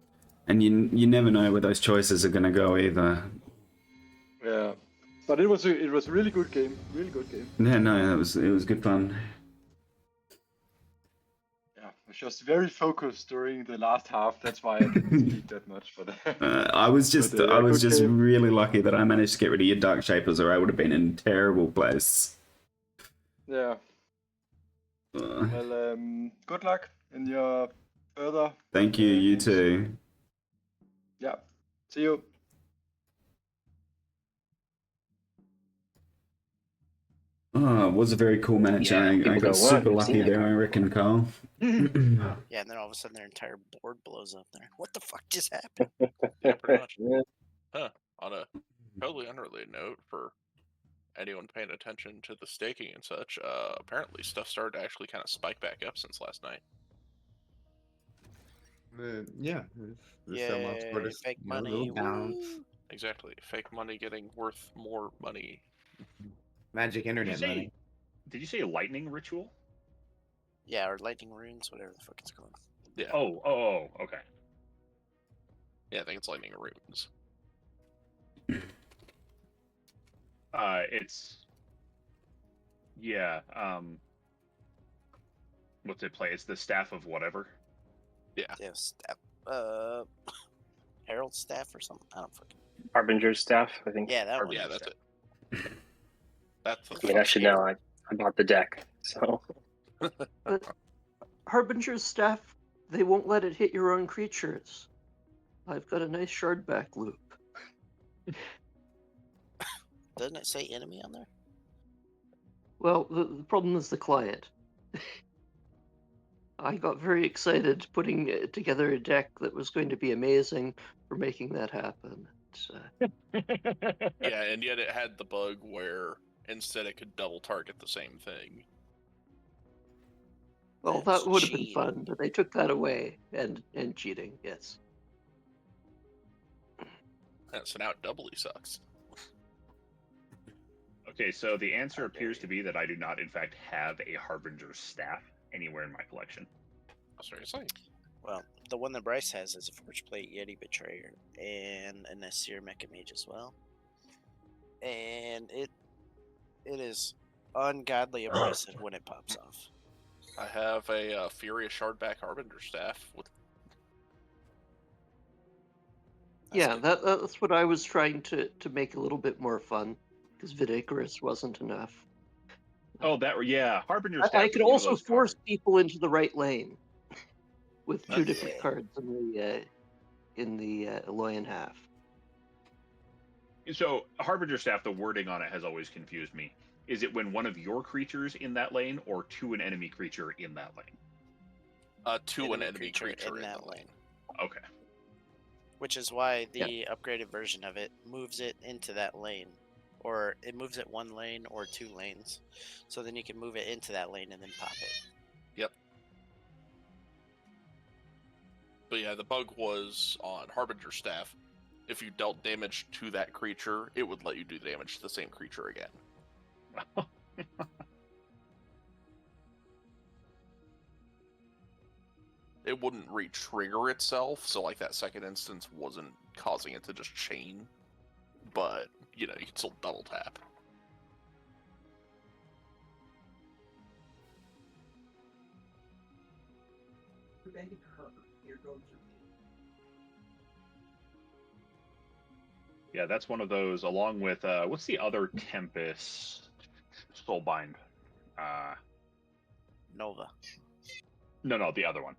And you never know where those choices are going to go either. Yeah, but it was a really good game. Really good game. Yeah, no, it was good fun. Yeah, I was just very focused during the last half. That's why I didn't speak that much. But I was just really lucky that I managed to get rid of your Dark Shapers, or I would have been in a terrible place. Yeah. Well, good luck in your further. Thank you. You too. Yeah. See you. Oh, it was a very cool match. Yeah, I people got don't super want lucky there, I reckon, Carl. Yeah, and then all of a sudden their entire board blows up there. What the fuck just happened? Yeah, pretty much. Huh. On a totally unrelated note, for anyone paying attention to the staking and such, apparently stuff started to actually kind of spike back up since last night. Yeah. The sell off sort of fake a money. little down. Woo! Exactly. Fake money getting worth more money. Magic internet money. Did you say a lightning ritual? Yeah, or lightning runes, whatever the fuck it's called. Yeah. Oh, okay. Yeah, I think it's lightning runes. It's what's it play? It's the staff of whatever. Yeah. Yeah, staff. Herald staff or something. I don't fucking. Harbinger staff, I think. Yeah, that one. Yeah, that's it. That's the I mean, I should know. I bought the deck, so. But Harbinger's staff, they won't let it hit your own creatures. I've got a nice shardback loop. Doesn't it say enemy on there? Well, the problem is the client. I got very excited putting together a deck that was going to be amazing for making that happen. Yeah, and yet it had the bug where instead it could double target the same thing. Well, That's that would have been cheating. fun, but they took that away, and cheating, yes. Yeah, so now it doubly sucks. Okay, so the answer appears to be that I do not, in fact, have a Harbinger staff anywhere in my collection. Seriously? Well, the one that Bryce has is a Forge Plate Yeti Betrayer and a Nasir Mecha Mage as well. And it is ungodly impressive when it pops off. I have a Furious Shardback Harbinger staff with. Yeah, that's what I was trying to make a little bit more fun, because Vidicarus wasn't enough. Oh, Harbinger staff. I could also force people into the right lane with two different Yeah. cards in the Eloyan half. So Harbinger staff, the wording on it has always confused me. Is it when one of your creatures in that lane, or to an enemy creature in that lane? To an enemy creature in that lane. Okay. Which is why the upgraded version of it moves it into that lane. Or it moves it one lane or two lanes. So then you can move it into that lane and then pop it. Yep. But yeah, the bug was on Harbinger Staff. If you dealt damage to that creature, it would let you do damage to the same creature again. It wouldn't re-trigger itself, so like that second instance wasn't causing it to just chain. But, you know, you can still double tap. Yeah, that's one of those, along with, what's the other Tempest Soulbind? Nova. No, the other one.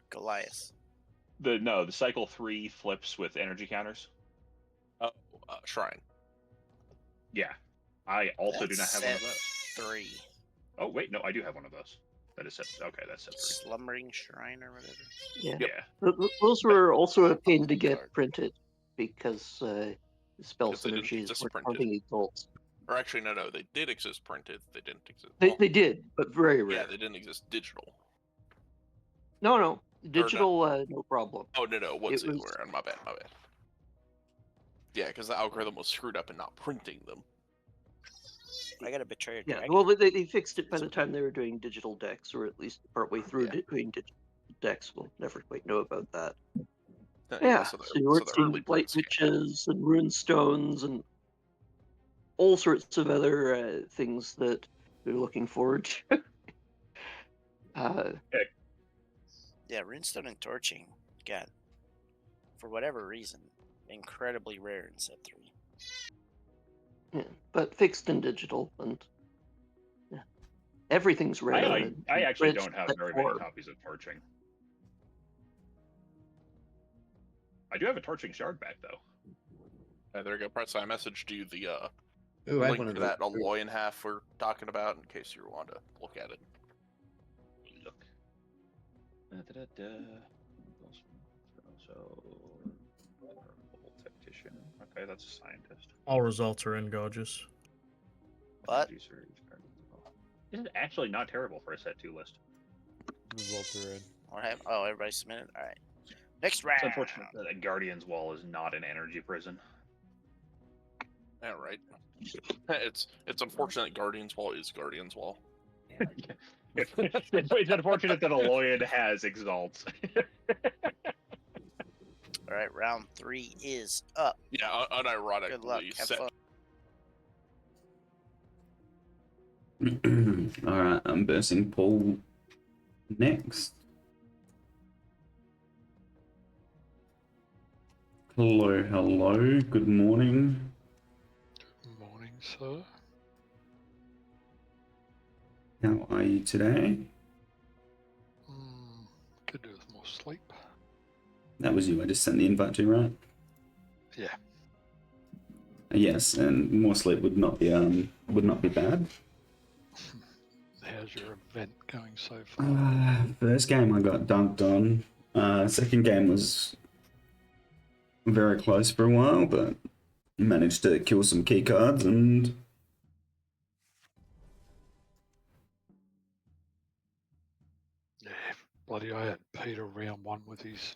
Goliath. The cycle 3 flips with energy counters. Oh, Shrine. Yeah. I also do not have one of set those. 3. Oh, wait, no, I do have one of those. That is set. Okay, that's set 3. Slumbering Shrine or whatever. Yeah. Yeah. Those were also a pain to get printed because spell Because they didn't synergies exist were printed. counting exalts. Or actually, no, they did exist printed. They didn't exist. They did, but very rare. Yeah, they didn't exist digital. No, digital, no problem. Oh, no, what's It it? was- My bad. Yeah, because the algorithm was screwed up in not printing them. I got a Betrayer Yeah, Dragon. well, they fixed it by the time they were doing digital decks, or at least partway through doing digital decks. We'll never quite know about that. Yeah, so so you weren't the seeing early Blight prints came Witches and Rune Stones and all sorts of other things that we're looking forward to. Yeah, Runestone and Torching got, for whatever reason, incredibly rare in set 3. Yeah, but fixed in digital, and yeah, everything's rare. I actually don't have very many copies of Torching. I do have a Torching Shard back, though. There you go, Press. I messaged you the Ooh, I have link one to of that those. alloy and half we're talking about in case you want to look at it. Look. So, tactician. Okay, that's a scientist. All results are in Gorgeous. What? This is actually not terrible for a set 2 list. Results are in. Oh, everybody submitted? Alright. Next round! It's unfortunate that Guardian's Wall is not an energy prison. Yeah, right. It's unfortunate Guardian's Wall is Guardian's Wall. It's unfortunate that Aloyan has exalts. Alright, round 3 is up. Yeah, unironically. Good luck. Have fun. Alright, I'm versing Paul next. Hello, good morning. Good morning, sir. How are you today? Could do with more sleep. That was you I just sent the invite to, right? Yeah. Yes, and more sleep would not be bad. How's your event going so far? First game I got dunked on. Second game was very close for a while, but managed to kill some key cards and Yeah, bloody I had Peter round 1 with his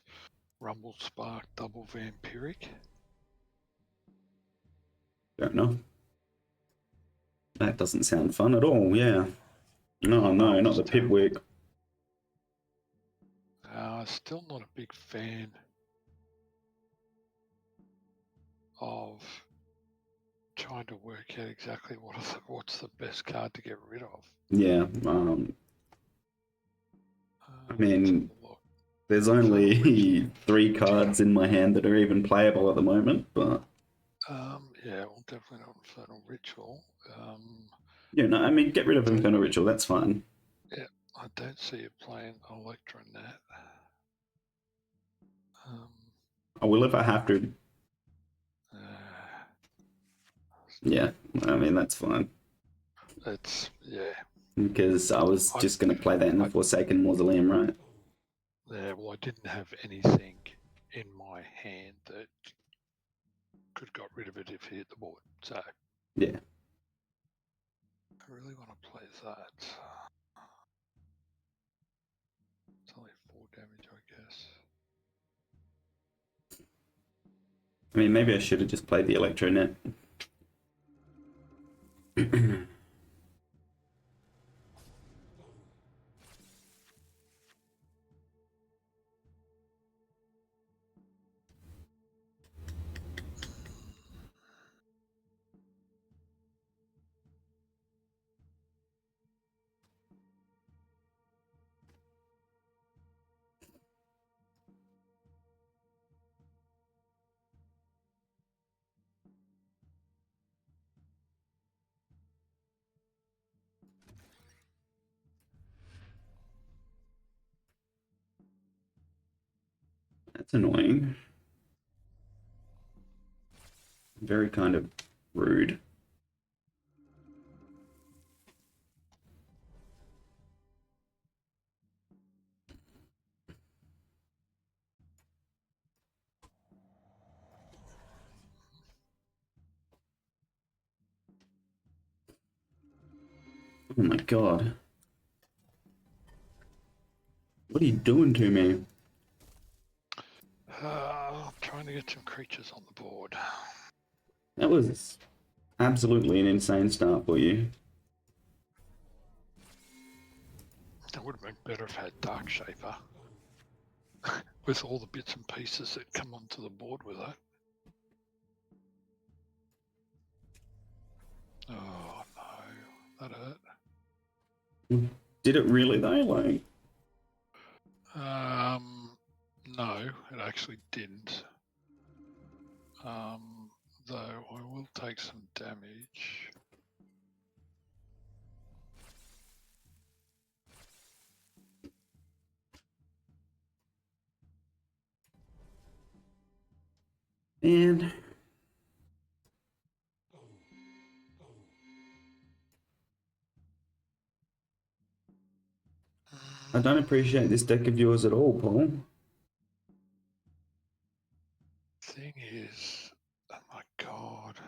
Rumble Spark double vampiric. don't know. That doesn't sound fun at all, yeah. No, not the Pipwick. Still not a big fan of trying to work out exactly what's the best card to get rid of. Yeah, I mean, there's only 3 cards in my hand that are even playable at the moment, but yeah, well, definitely not Infernal Ritual. yeah, no, I mean, get rid of Infernal Ritual, that's fine. Yeah, I don't see you playing Electronat. I will if I have to. Yeah, I mean, that's fine. It's, yeah. Because I was just going to play that in the Forsaken Mausoleum, right? Yeah, well, I didn't have anything in my hand that could have got rid of it if he hit the board. So, yeah. I really want to play that. It's only 4 damage, I guess. I mean, maybe I should have just played the Electronet. That's annoying. Very kind of rude. Oh my god. What are you doing to me? Trying to get some creatures on the board. That was absolutely an insane start for you. That would have been better if I had Dark Shaper. With all the bits and pieces that come onto the board with it. Oh no, that hurt. Did it really though? Like, no, it actually didn't. Though I will take some damage. and I don't appreciate this deck of yours at all, Paul. Thing is, oh my god.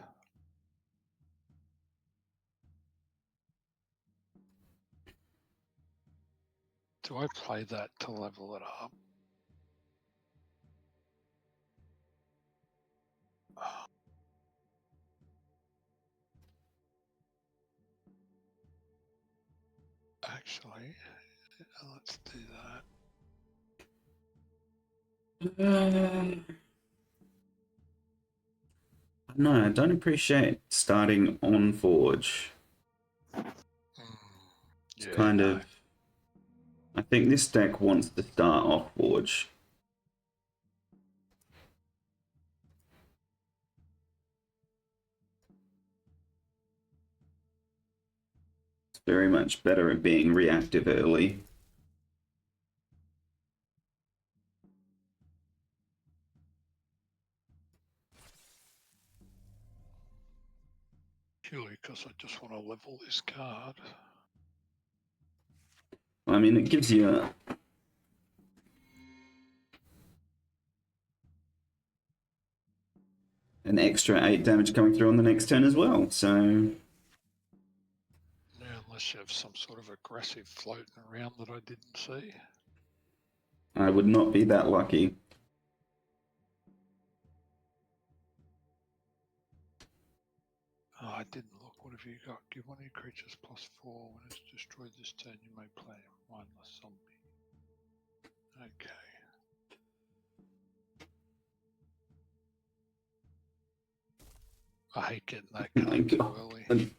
Do I play that to level it up? Actually, let's do that. No, I don't appreciate starting on Forge. It's kind of... I think this deck wants to start off Forge. It's very much better at being reactive early. Purely because I just want to level this card. I mean, it gives you an extra 8 damage coming through on the next turn as well, so... Yeah, unless you have some sort of aggressive floating around that I didn't see. I would not be that lucky. Oh, I didn't look. What have you got? Give one of your creatures +4. When it's destroyed this turn, you may play a mindless zombie. Okay. I hate getting that card too early.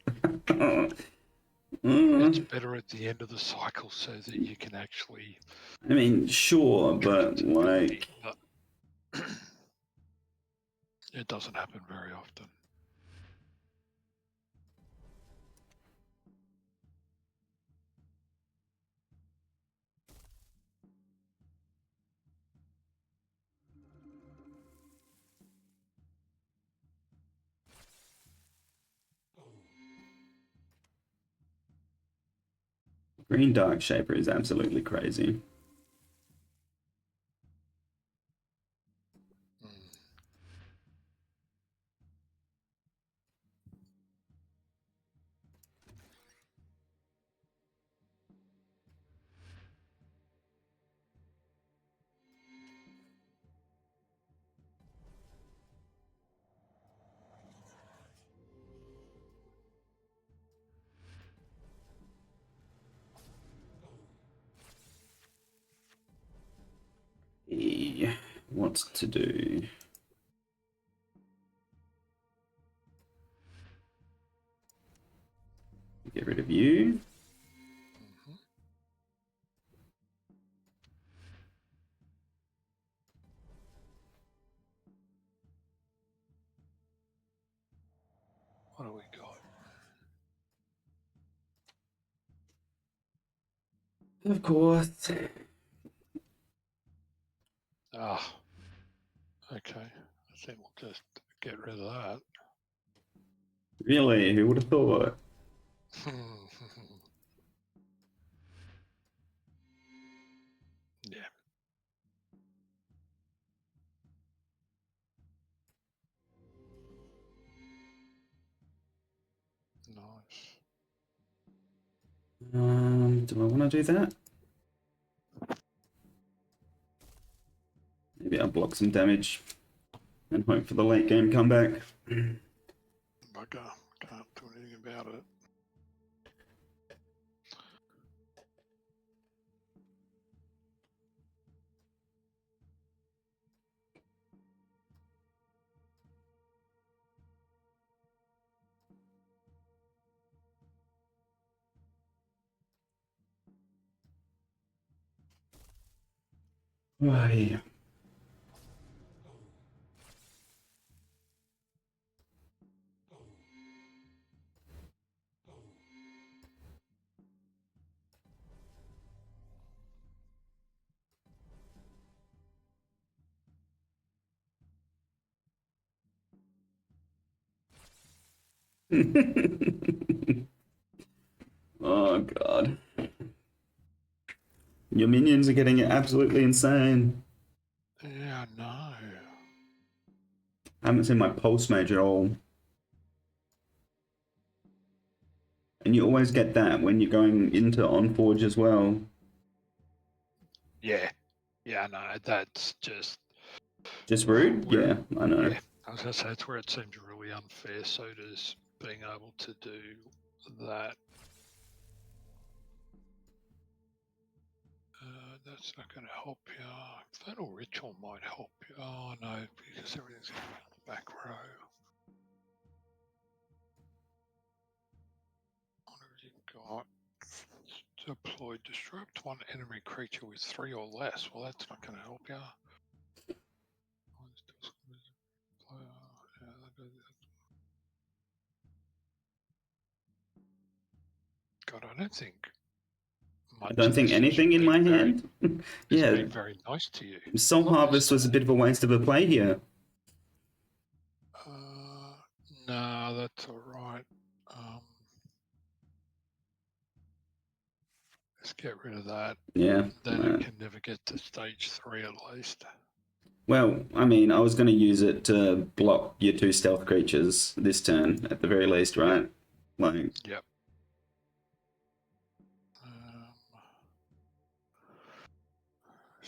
It's better at the end of the cycle so that you can actually... I mean, sure, but like... It doesn't happen very often. Green Dark Shaper is absolutely crazy. what to do. Get rid of you. What do we got? Of course. Ah, okay. I think we'll just get rid of that. Really? Who would have thought? Yeah. Nice. Do I want to do that? Maybe I'll block some damage and hope for the late game comeback. Bugger. Can't do anything about it. Why? Oh god. Your minions are getting absolutely insane. Yeah, I know. I haven't seen my pulse mage at all. And you always get that when you're going into OnForge as well. Yeah. Yeah, I know. That's just... Just rude? Yeah, I know. Yeah, I was going to say, it's where it seems really unfair, so does being able to do that. That's not going to help you. Fatal Ritual might help you. Oh, no, because everything's going to be on the back row. What have you got? Deploy, disrupt one enemy creature with 3 or less. Well, that's not going to help you. God, I don't think much I don't of think this has anything in been my very, hand. it's Yeah, been very nice to you. Soul Not Harvest was a bit of a waste of a play here. No, that's all right. Let's get rid of that. Yeah. Then it can never get to stage 3 at least. Well, I mean, I was going to use it to block your 2 stealth creatures this turn, at the very least, right? Like, Yep.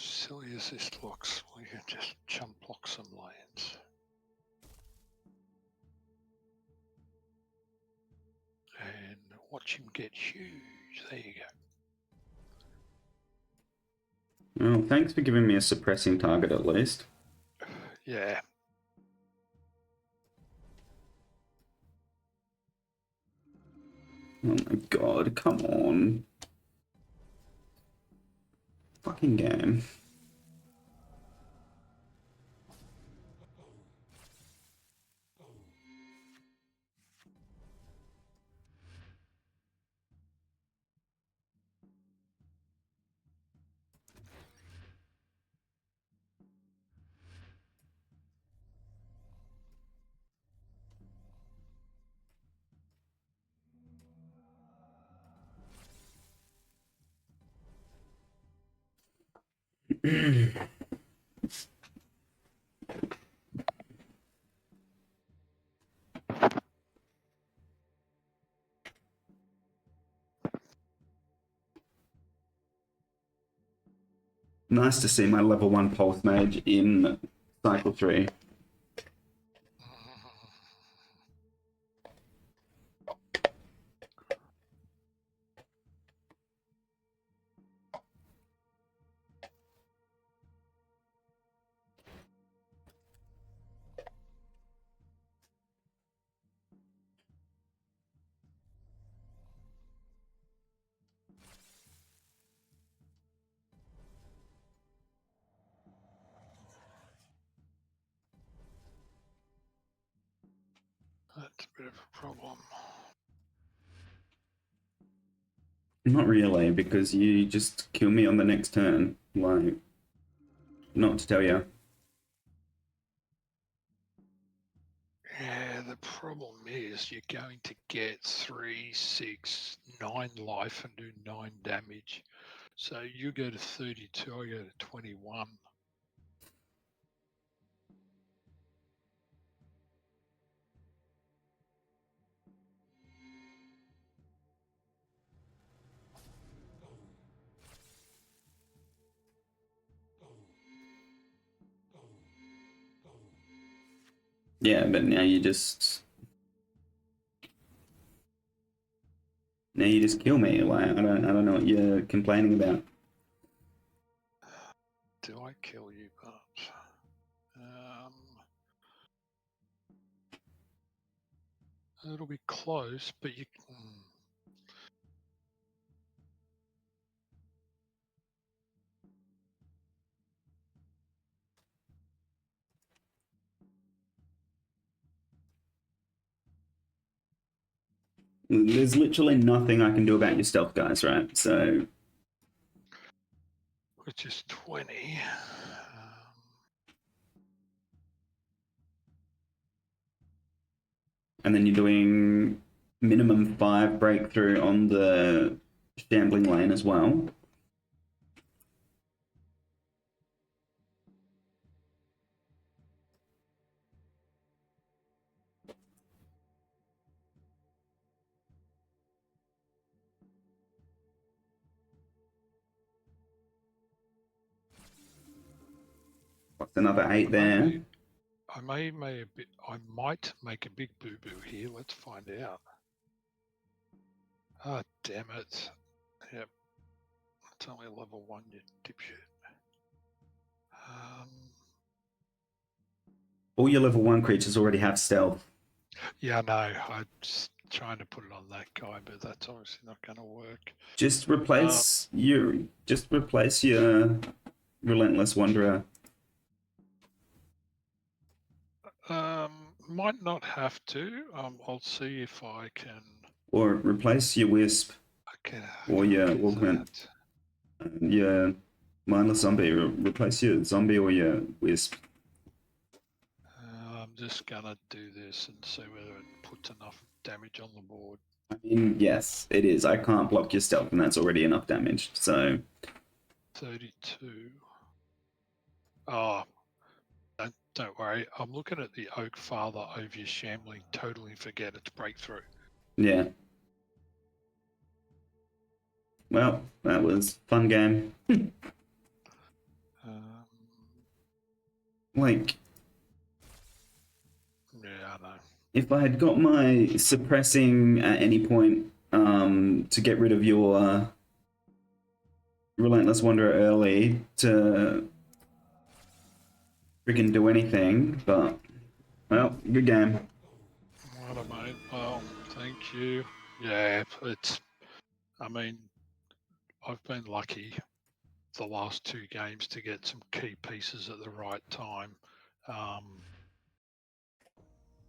Silly as this looks, we can just jump block some lands. And watch him get huge. There you go. well, thanks for giving me a suppressing target at least. Yeah. Oh my god, come on. Fucking game. Nice to see my level 1 pulse mage in cycle 3. bit of a problem. Not really, because you just kill me on the next turn. Like, not to tell you. Yeah, the problem is you're going to get 3, 6, 9 life and do 9 damage. So you go to 32, I go to 21. Yeah, but now you just kill me. Like, I don't know what you're complaining about. Do I kill you, Bart? It'll be close, but you. There's literally nothing I can do about your stealth, guys, right? So. Which is 20. And then you're doing minimum 5 breakthrough on the shambling lane as well. What's another 8 there? I might make a big boo-boo here. Let's find out. Ah, damn it. Yep. It's only level 1, you dipshit. All your level 1 creatures already have stealth. Yeah, no, I'm just trying to put it on that guy, but that's obviously not going to work. Just replace your Relentless Wanderer. Might not have to. I'll see if I can. Or replace your Wisp. Okay. Or your Augment. Your Mindless Zombie. Replace your Zombie or your Wisp. I'm just going to do this and see whether it puts enough damage on the board. I mean, yes, it is. I can't block your stealth, and that's already enough damage, so. 32. Oh, don't worry. I'm looking at the Oak Father over your Shambling. Totally forget its breakthrough. Yeah. Well, that was fun game. Like. Yeah, I know. If I had got my suppressing at any point to get rid of your Relentless Wanderer early to freaking do anything, but, well, good game. What a mate. Well, thank you. Yeah, I mean, I've been lucky the last 2 games to get some key pieces at the right time.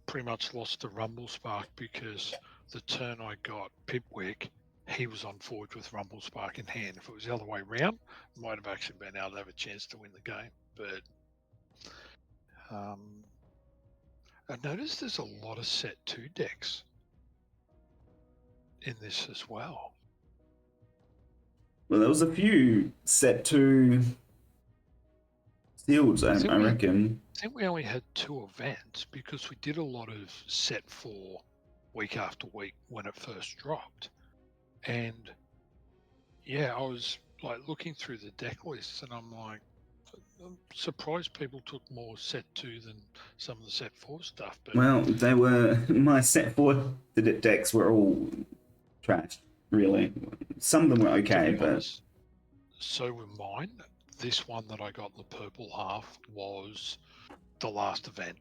Pretty much lost to Rumble Spark because the turn I got Pipwick, he was on Forge with Rumble Spark in hand. If it was the other way around, I might have actually been able to have a chance to win the game. But I noticed there's a lot of set 2 decks in this as well. Well, there was a few set 2 seals, I reckon. I think we only had 2 events because we did a lot of set 4 week after week when it first dropped. And yeah, I was like looking through the deck lists and I'm like, I'm surprised people took more set 2 than some of the set 4 stuff. But Well, they were, my set 4 decks were all trashed, really. Some of them were okay, but. Honest, so were mine. This one that I got in the purple half was the last event.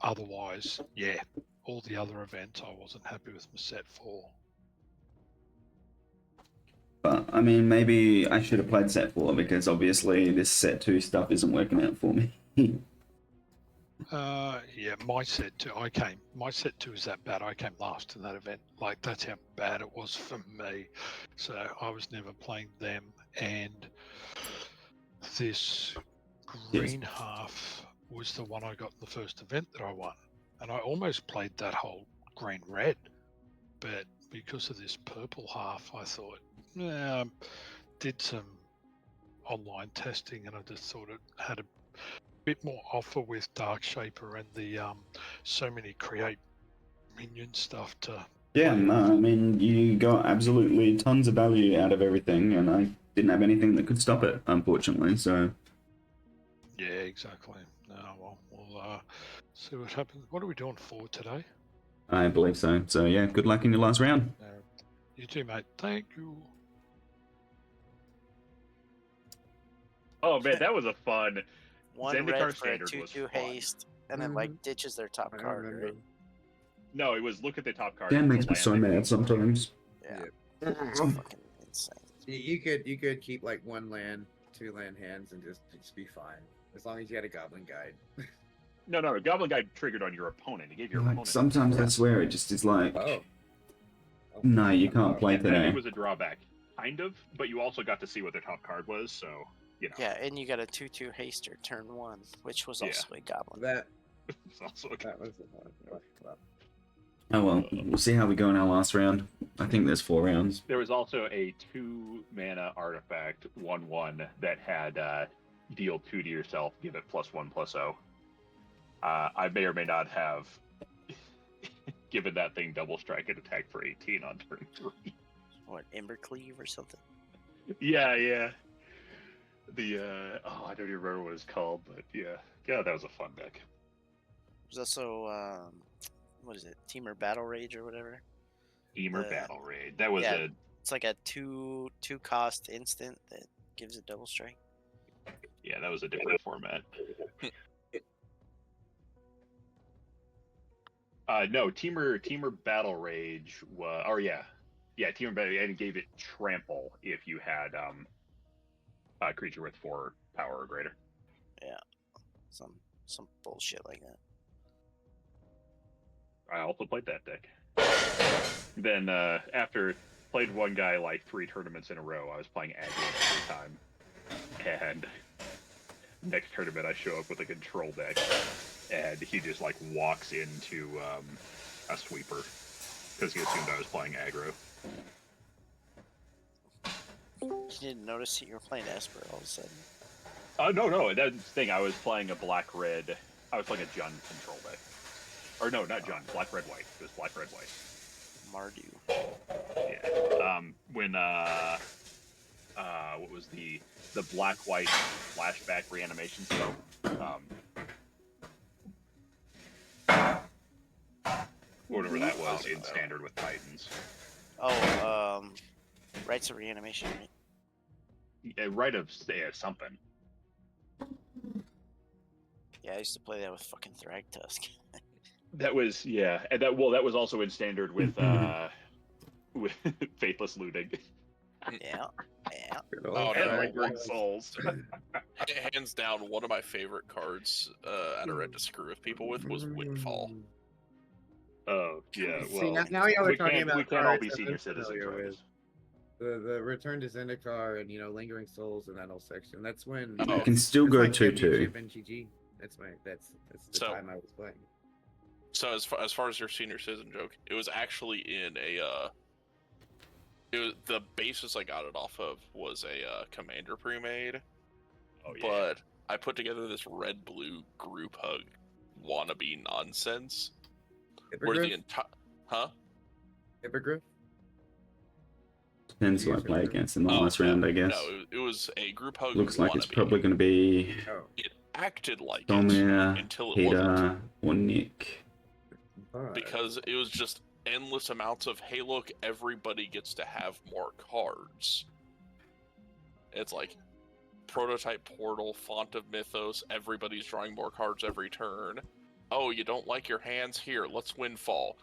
Otherwise, yeah, all the other events I wasn't happy with my set 4. But, I mean, maybe I should have played set 4 because obviously this set 2 stuff isn't working out for me. Yeah, my set 2 is that bad. I came last in that event. Like, that's how bad it was for me. So I was never playing them. And this green half was the one I got in the first event that I won. And I almost played that whole green-red. But because of this purple half, I thought, did some online testing, and I just thought it had a bit more offer with Dark Shaper and the so many create minion stuff to. Yeah, no, I mean, you got absolutely tons of value out of everything, and I didn't have anything that could stop it, unfortunately, so... Yeah, exactly. No, well, we'll see what happens. What are we doing for today? I believe so. So, yeah, good luck in your last round. You too, mate. Thank you. Oh, man, that was a fun... One Zendikar red for a Standard was 2/2 fun. haste, and then like ditches their top card, right? No, it was look at the top card. That and makes me land so they mad put. sometimes. Yeah. It's fucking insane. You could keep like 1 land, 2 land hands, and just be fine as long as you had a Goblin Guide. No, Goblin Guide triggered on your opponent. It gave your Like, opponent. sometimes I swear it just is like... No, you can't play That today. was a drawback, kind of, but you also got to see what their top card was, so, you know. Yeah, and you got a 2/2 haster turn 1, which was also a goblin. That was also a that was Oh well, we'll see how we go in our last round. I think there's 4 rounds. There was also a 2-mana artifact, 1/1, that had deal 2 to yourself, give it +1/+0. I may or may not have given that thing double strike and attack for 18 on turn 3. What, Embercleave or something? Yeah. The I don't even remember what it's called, but yeah, that was a fun deck. There's also what is it, Teamer Battle Rage or whatever? Teamer Battle Rage. That was it's like a 2 cost instant that gives a double strike. Yeah, that was a different format. No, Teamer Battle Rage was, Teamer Battle Rage, and it gave it trample if you had a creature with 4 power or greater. Yeah, some bullshit like that. I also played that deck. Then after played one guy like 3 tournaments in a row, I was playing aggro every time. And next tournament I show up with a control deck, and he just like walks into a sweeper because he assumed I was playing aggro. You didn't notice that you were playing Esper all of a sudden. No, that's the thing. I was playing a black-red. I was playing a Jund control deck. Or no, not Jund. Black-red-white. It was black-red-white. Mardu. Yeah. When what was the black-white flashback reanimation spell? Whatever that was in standard with Titans. Oh, Rites of Reanimation, right? Yeah, Rite of something. Yeah, I used to play that with fucking Thragtusk. That was and that was also in standard with with Faithless Looting. Yeah. Oh, and no. Lingering Souls. Hands down, one of my favorite cards at a red to screw with people with was Windfall. Oh yeah, well, See, now y'all are talking about we can't all cards be I've senior been citizens. familiar Right? with. The Return to Zendikar and Lingering Souls and that whole section. That's when You can still go 2-2. championship and GG. That's the time I was playing. So as far as your senior citizen joke, it was actually in a the basis I got it off of was a commander pre-made. Oh yeah. But I put together this red-blue group hug wannabe nonsense. Where the entire Hippogriff? Depends who I play against in the last round, I guess. No, it was a group hug. Looks like it's wannabe. probably going to be It acted like Tomir, it until it Peter, wasn't. or Nick. Because it was just endless amounts of, hey, look, everybody gets to have more cards. It's like Prototype Portal, Font of Mythos, everybody's drawing more cards every turn. Oh, you don't like your hands? Here, let's Windfall.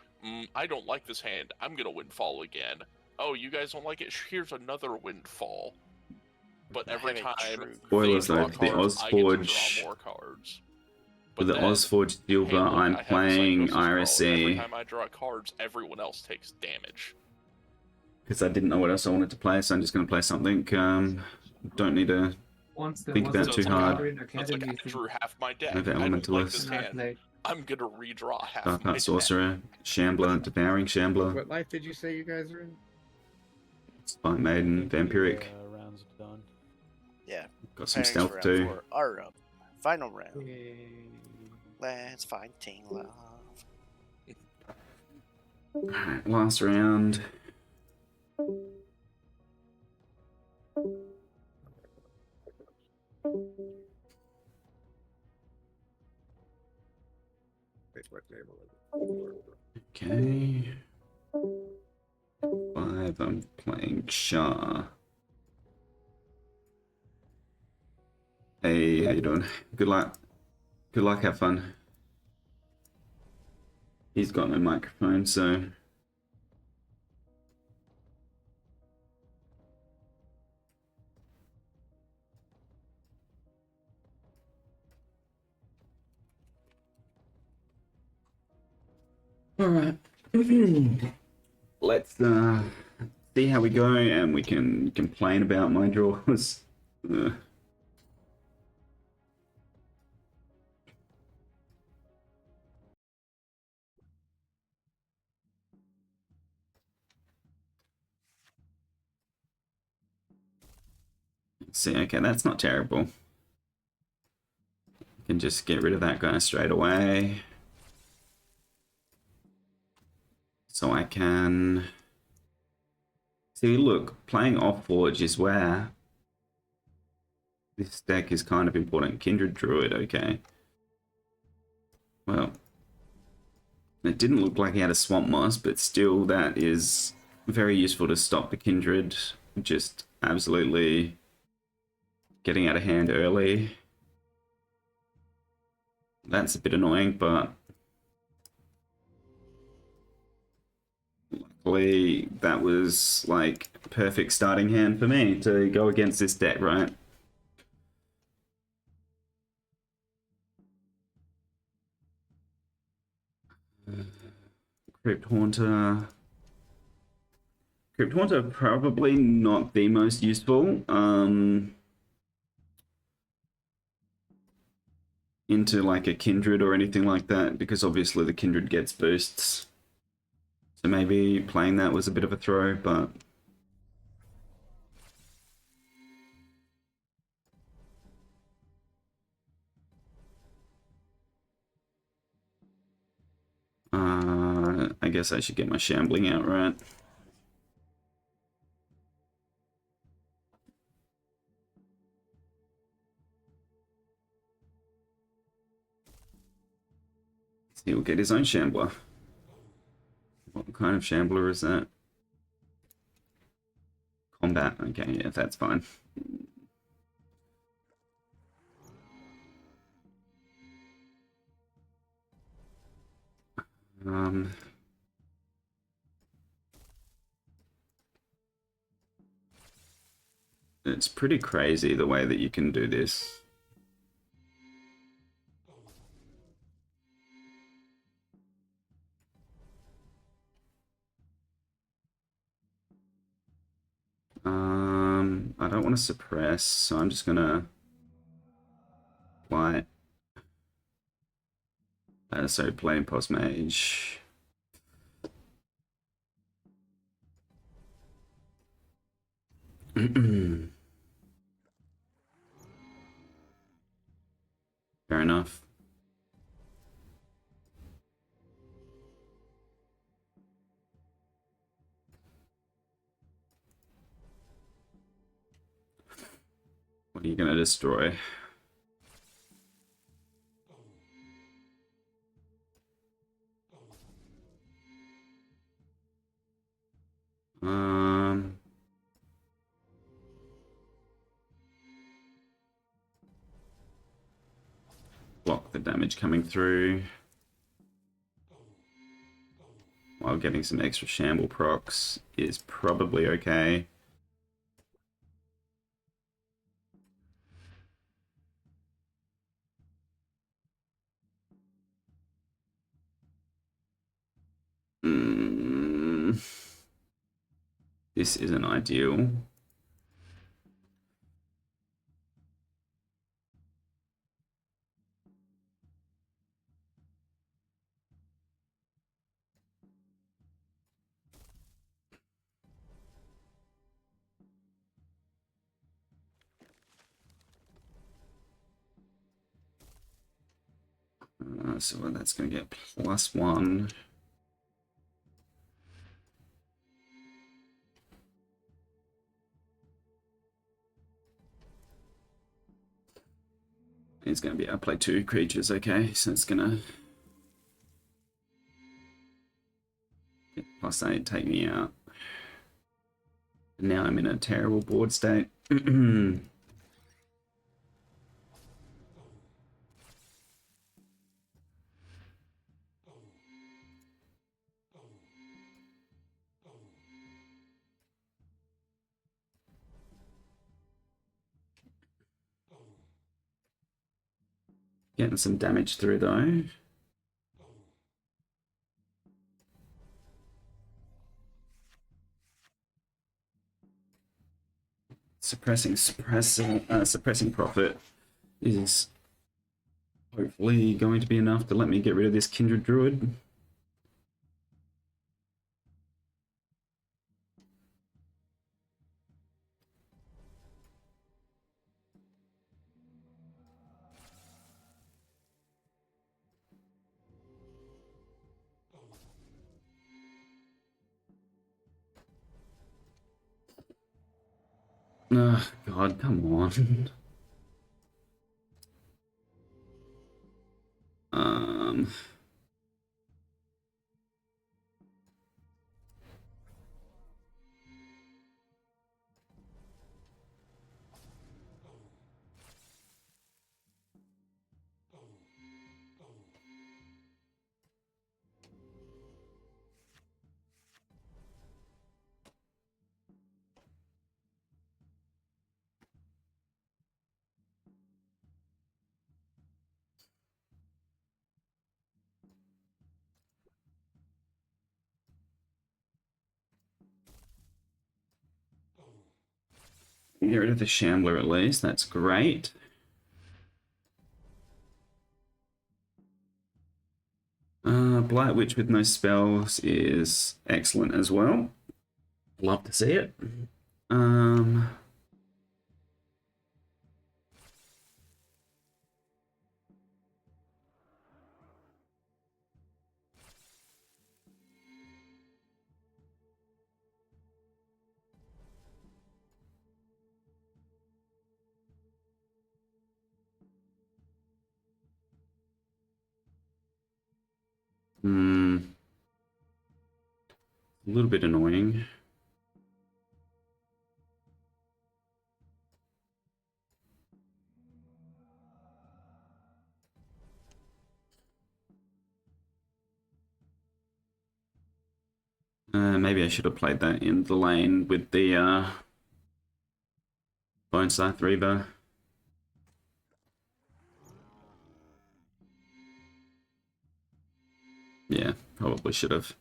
I don't like this hand. I'm going to Windfall again. Oh, you guys don't like it? Here's another Windfall. But every time Spoilers they draw though, the cards, I get to SolForge draw more cards. With the then, SolForge Silver, hey, look, I'm I have a playing Psychosis Scroll. Every IRC time I draw cards, everyone else takes damage. because I didn't know what else I wanted to play, so I'm just going to play something. Don't need to Once there think was about a too hard. Barbarian So it's Academy like I thing, drew half my deck. Over I don't like this Elementalist, and I hand. played. I'm gonna redraw half Dark my Art deck. Sorcerer, Shambler, Devouring Shambler, What life did you say you guys are in? Spike Maiden, Vampiric. Rounds done. Yeah. Got some Preparing stealth for round too. 4 are up. Final round. Let's find Ting Love. Alright, last round. Wait, what table is it? Okay. 5, I'm playing Shah. Hey, how you doing? Good luck. Good luck, have fun. He's got no microphone, so... Alright. Let's see how we go, and we can complain about my draws. See, okay, that's not terrible. Can just get rid of that guy straight away. So I can... See, look, playing off-forge is where this deck is kind of important. Kindred Druid, okay. Well, it didn't look like he had a Swamp Moss, but still that is very useful to stop the Kindred just absolutely getting out of hand early. That's a bit annoying, but luckily that was like perfect starting hand for me to go against this deck, right? Crypt Haunter. Crypt Haunter probably not the most useful. Into like a Kindred or anything like that, because obviously the Kindred gets boosts. So maybe playing that was a bit of a throw, but... I guess I should get my Shambling out, right? He'll get his own Shambler. What kind of Shambler is that? Combat. Okay, yeah, that's fine. It's pretty crazy the way that you can do this. I don't want to suppress, so I'm just gonna light. So play Impulse Mage. Fair enough. What are you gonna destroy? Block the damage coming through while getting some extra Shamble procs is probably okay. This isn't ideal. So that's going to get +1. It's going to be, I'll play 2 creatures, okay, so it's going to get +8, take me out. Now I'm in a terrible board state. Getting some damage through though. Suppressing profit is hopefully going to be enough to let me get rid of this Kindred Druid. Oh, God, come on. um... Get rid of the Shambler at least, that's great. Blight Witch with no spells is excellent as well. Love to see it. A little bit annoying. Maybe I should have played that in the lane with the Bone Scythe Reaver. Yeah, probably should have.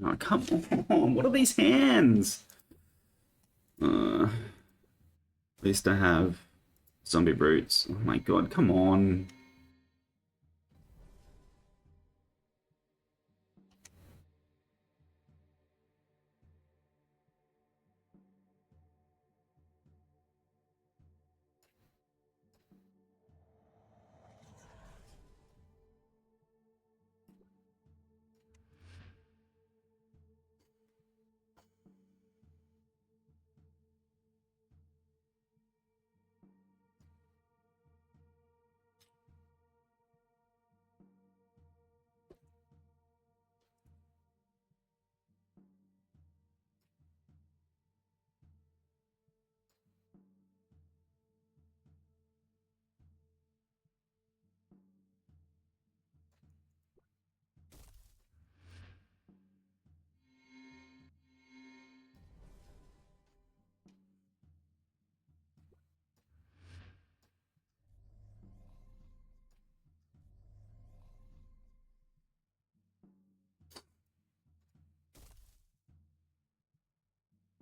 Oh, come on, what are these hands? At least I have zombie brutes. Oh my god, come on.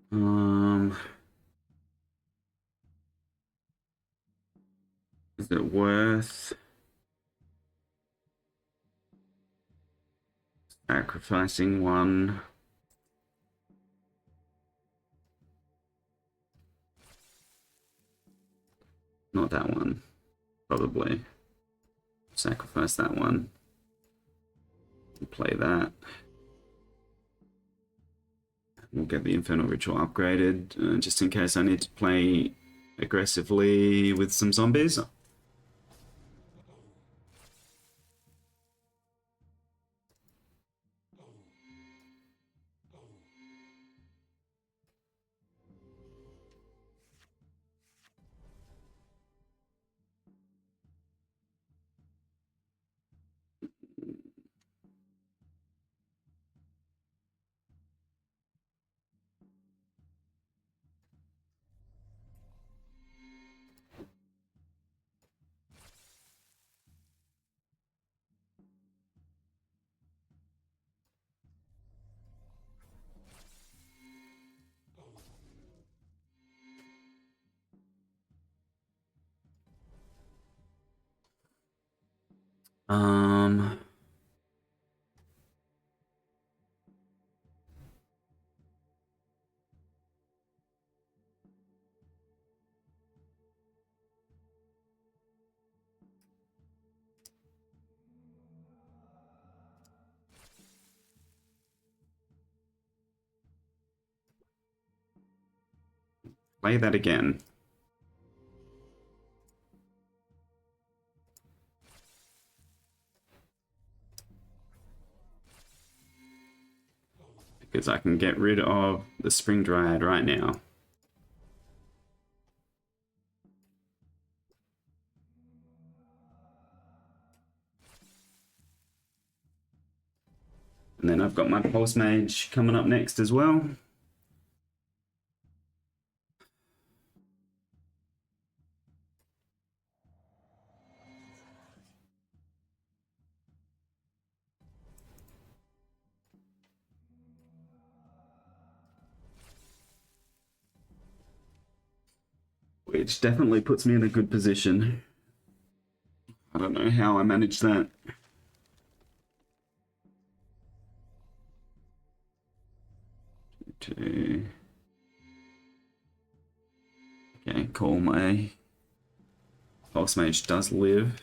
Is it worth sacrificing one? Not that one. Probably. Sacrifice that one. Play that. We'll get the Infernal Ritual upgraded, just in case I need to play aggressively with some zombies. Play that again. Because I can get rid of the Spring Dryad right now. And then I've got my Pulse Mage coming up next as well. Which definitely puts me in a good position. I don't know how I managed that. Okay, cool. My Pulse Mage does live.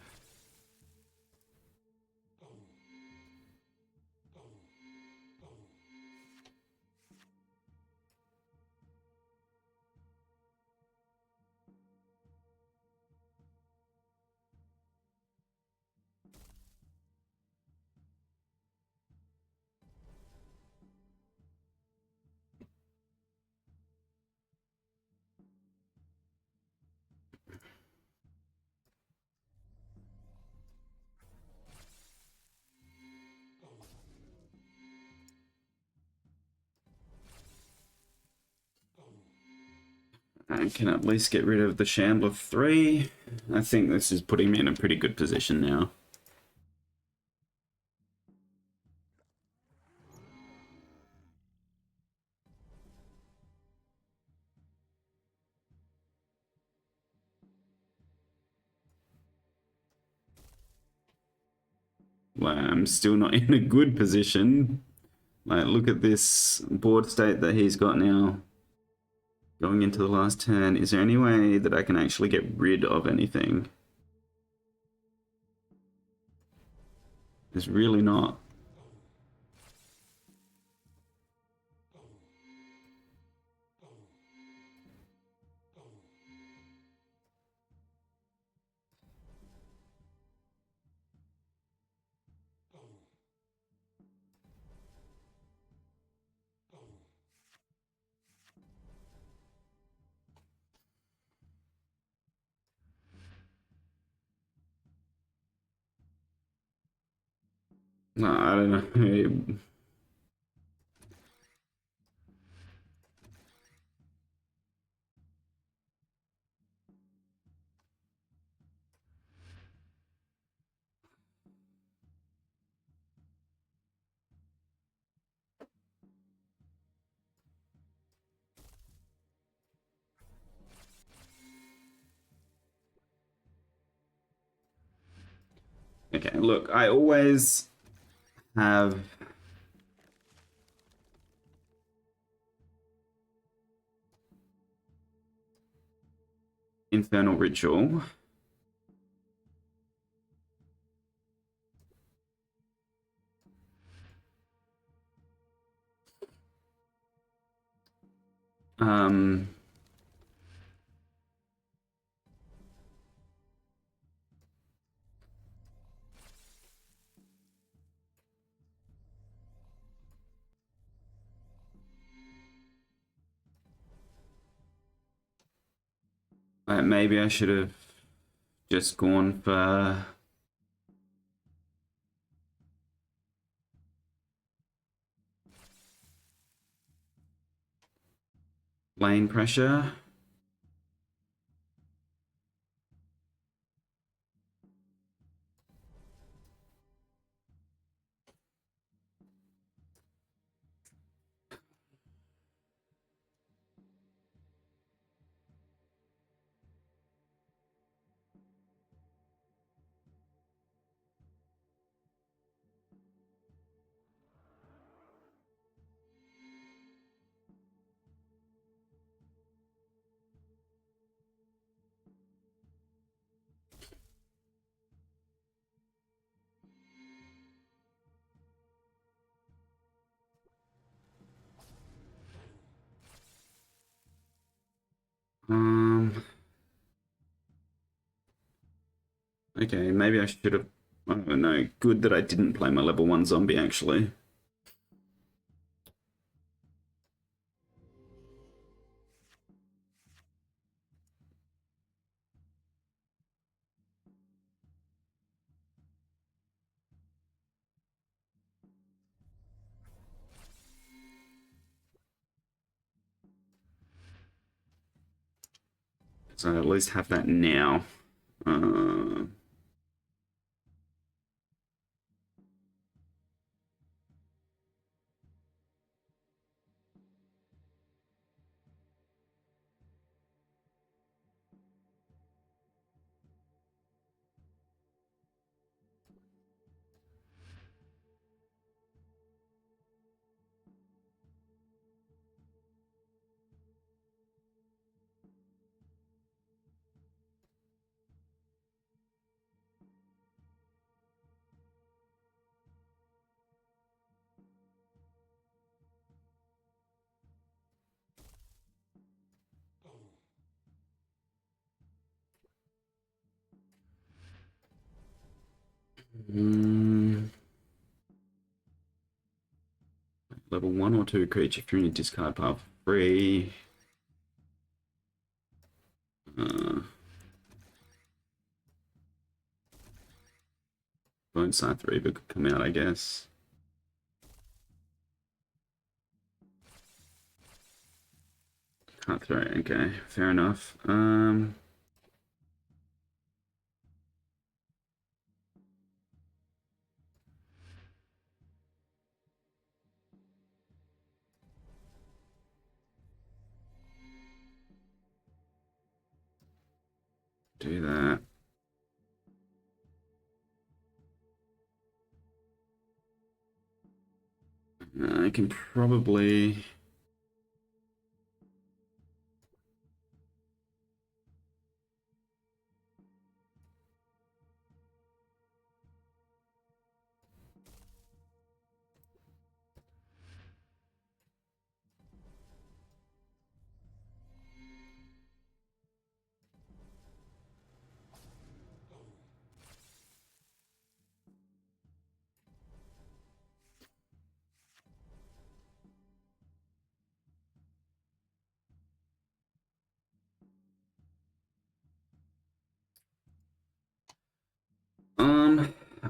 I can at least get rid of the Shambler 3. I think this is putting me in a pretty good position now. Like, I'm still not in a good position. Like, look at this board state that he's got now. Going into the last turn, is there any way that I can actually get rid of anything? There's really not. No, I don't know. Okay, look, I always have Infernal Ritual. Um, maybe I should have just gone for lane pressure. Okay, maybe I should have. I don't know. Good that I didn't play my level 1 zombie, actually. So I at least have that now. Level 1 or 2 creature if you're in a discard pile for free. Bone Scythe Reaver could come out, I guess. Can't throw it. Okay, fair enough. Do that. I can probably...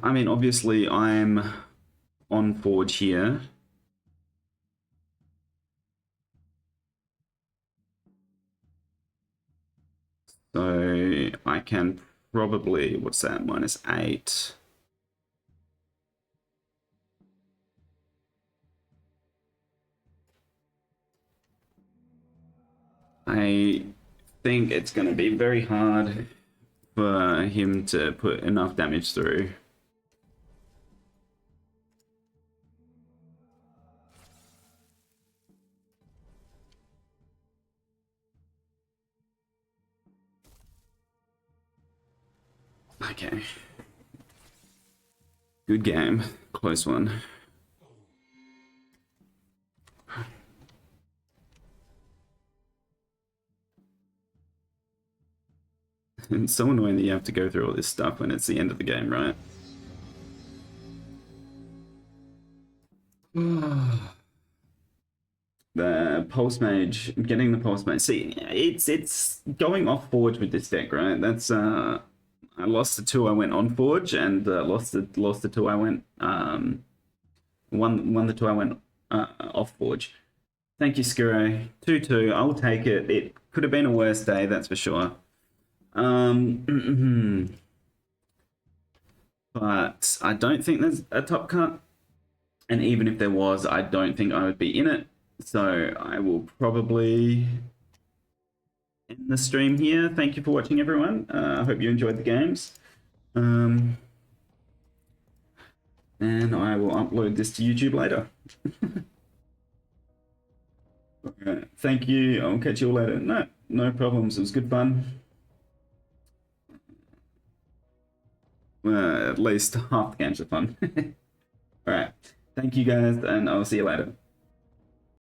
I mean, obviously I'm on Forge here. So I can probably, what's that, -8. I think it's going to be very hard for him to put enough damage through. Okay. Good game. Close one. It's so annoying that you have to go through all this stuff when it's the end of the game, right? The pulse mage, getting the pulse mage. See, it's going off forge with this deck, right? That's I lost the 2 I went on forge, and lost the 2 I went won the 2 I went off forge. Thank you, Skuro. 2-2. I'll take it. It could have been a worse day, that's for sure. But I don't think there's a top cut. And even if there was, I don't think I would be in it. So I will probably end the stream here. Thank you for watching, everyone. I hope you enjoyed the games. And I will upload this to YouTube later. Alright, thank you. I'll catch you all later. No problems. It was good fun. At least half the games are fun. Alright, thank you guys, and I'll see you later.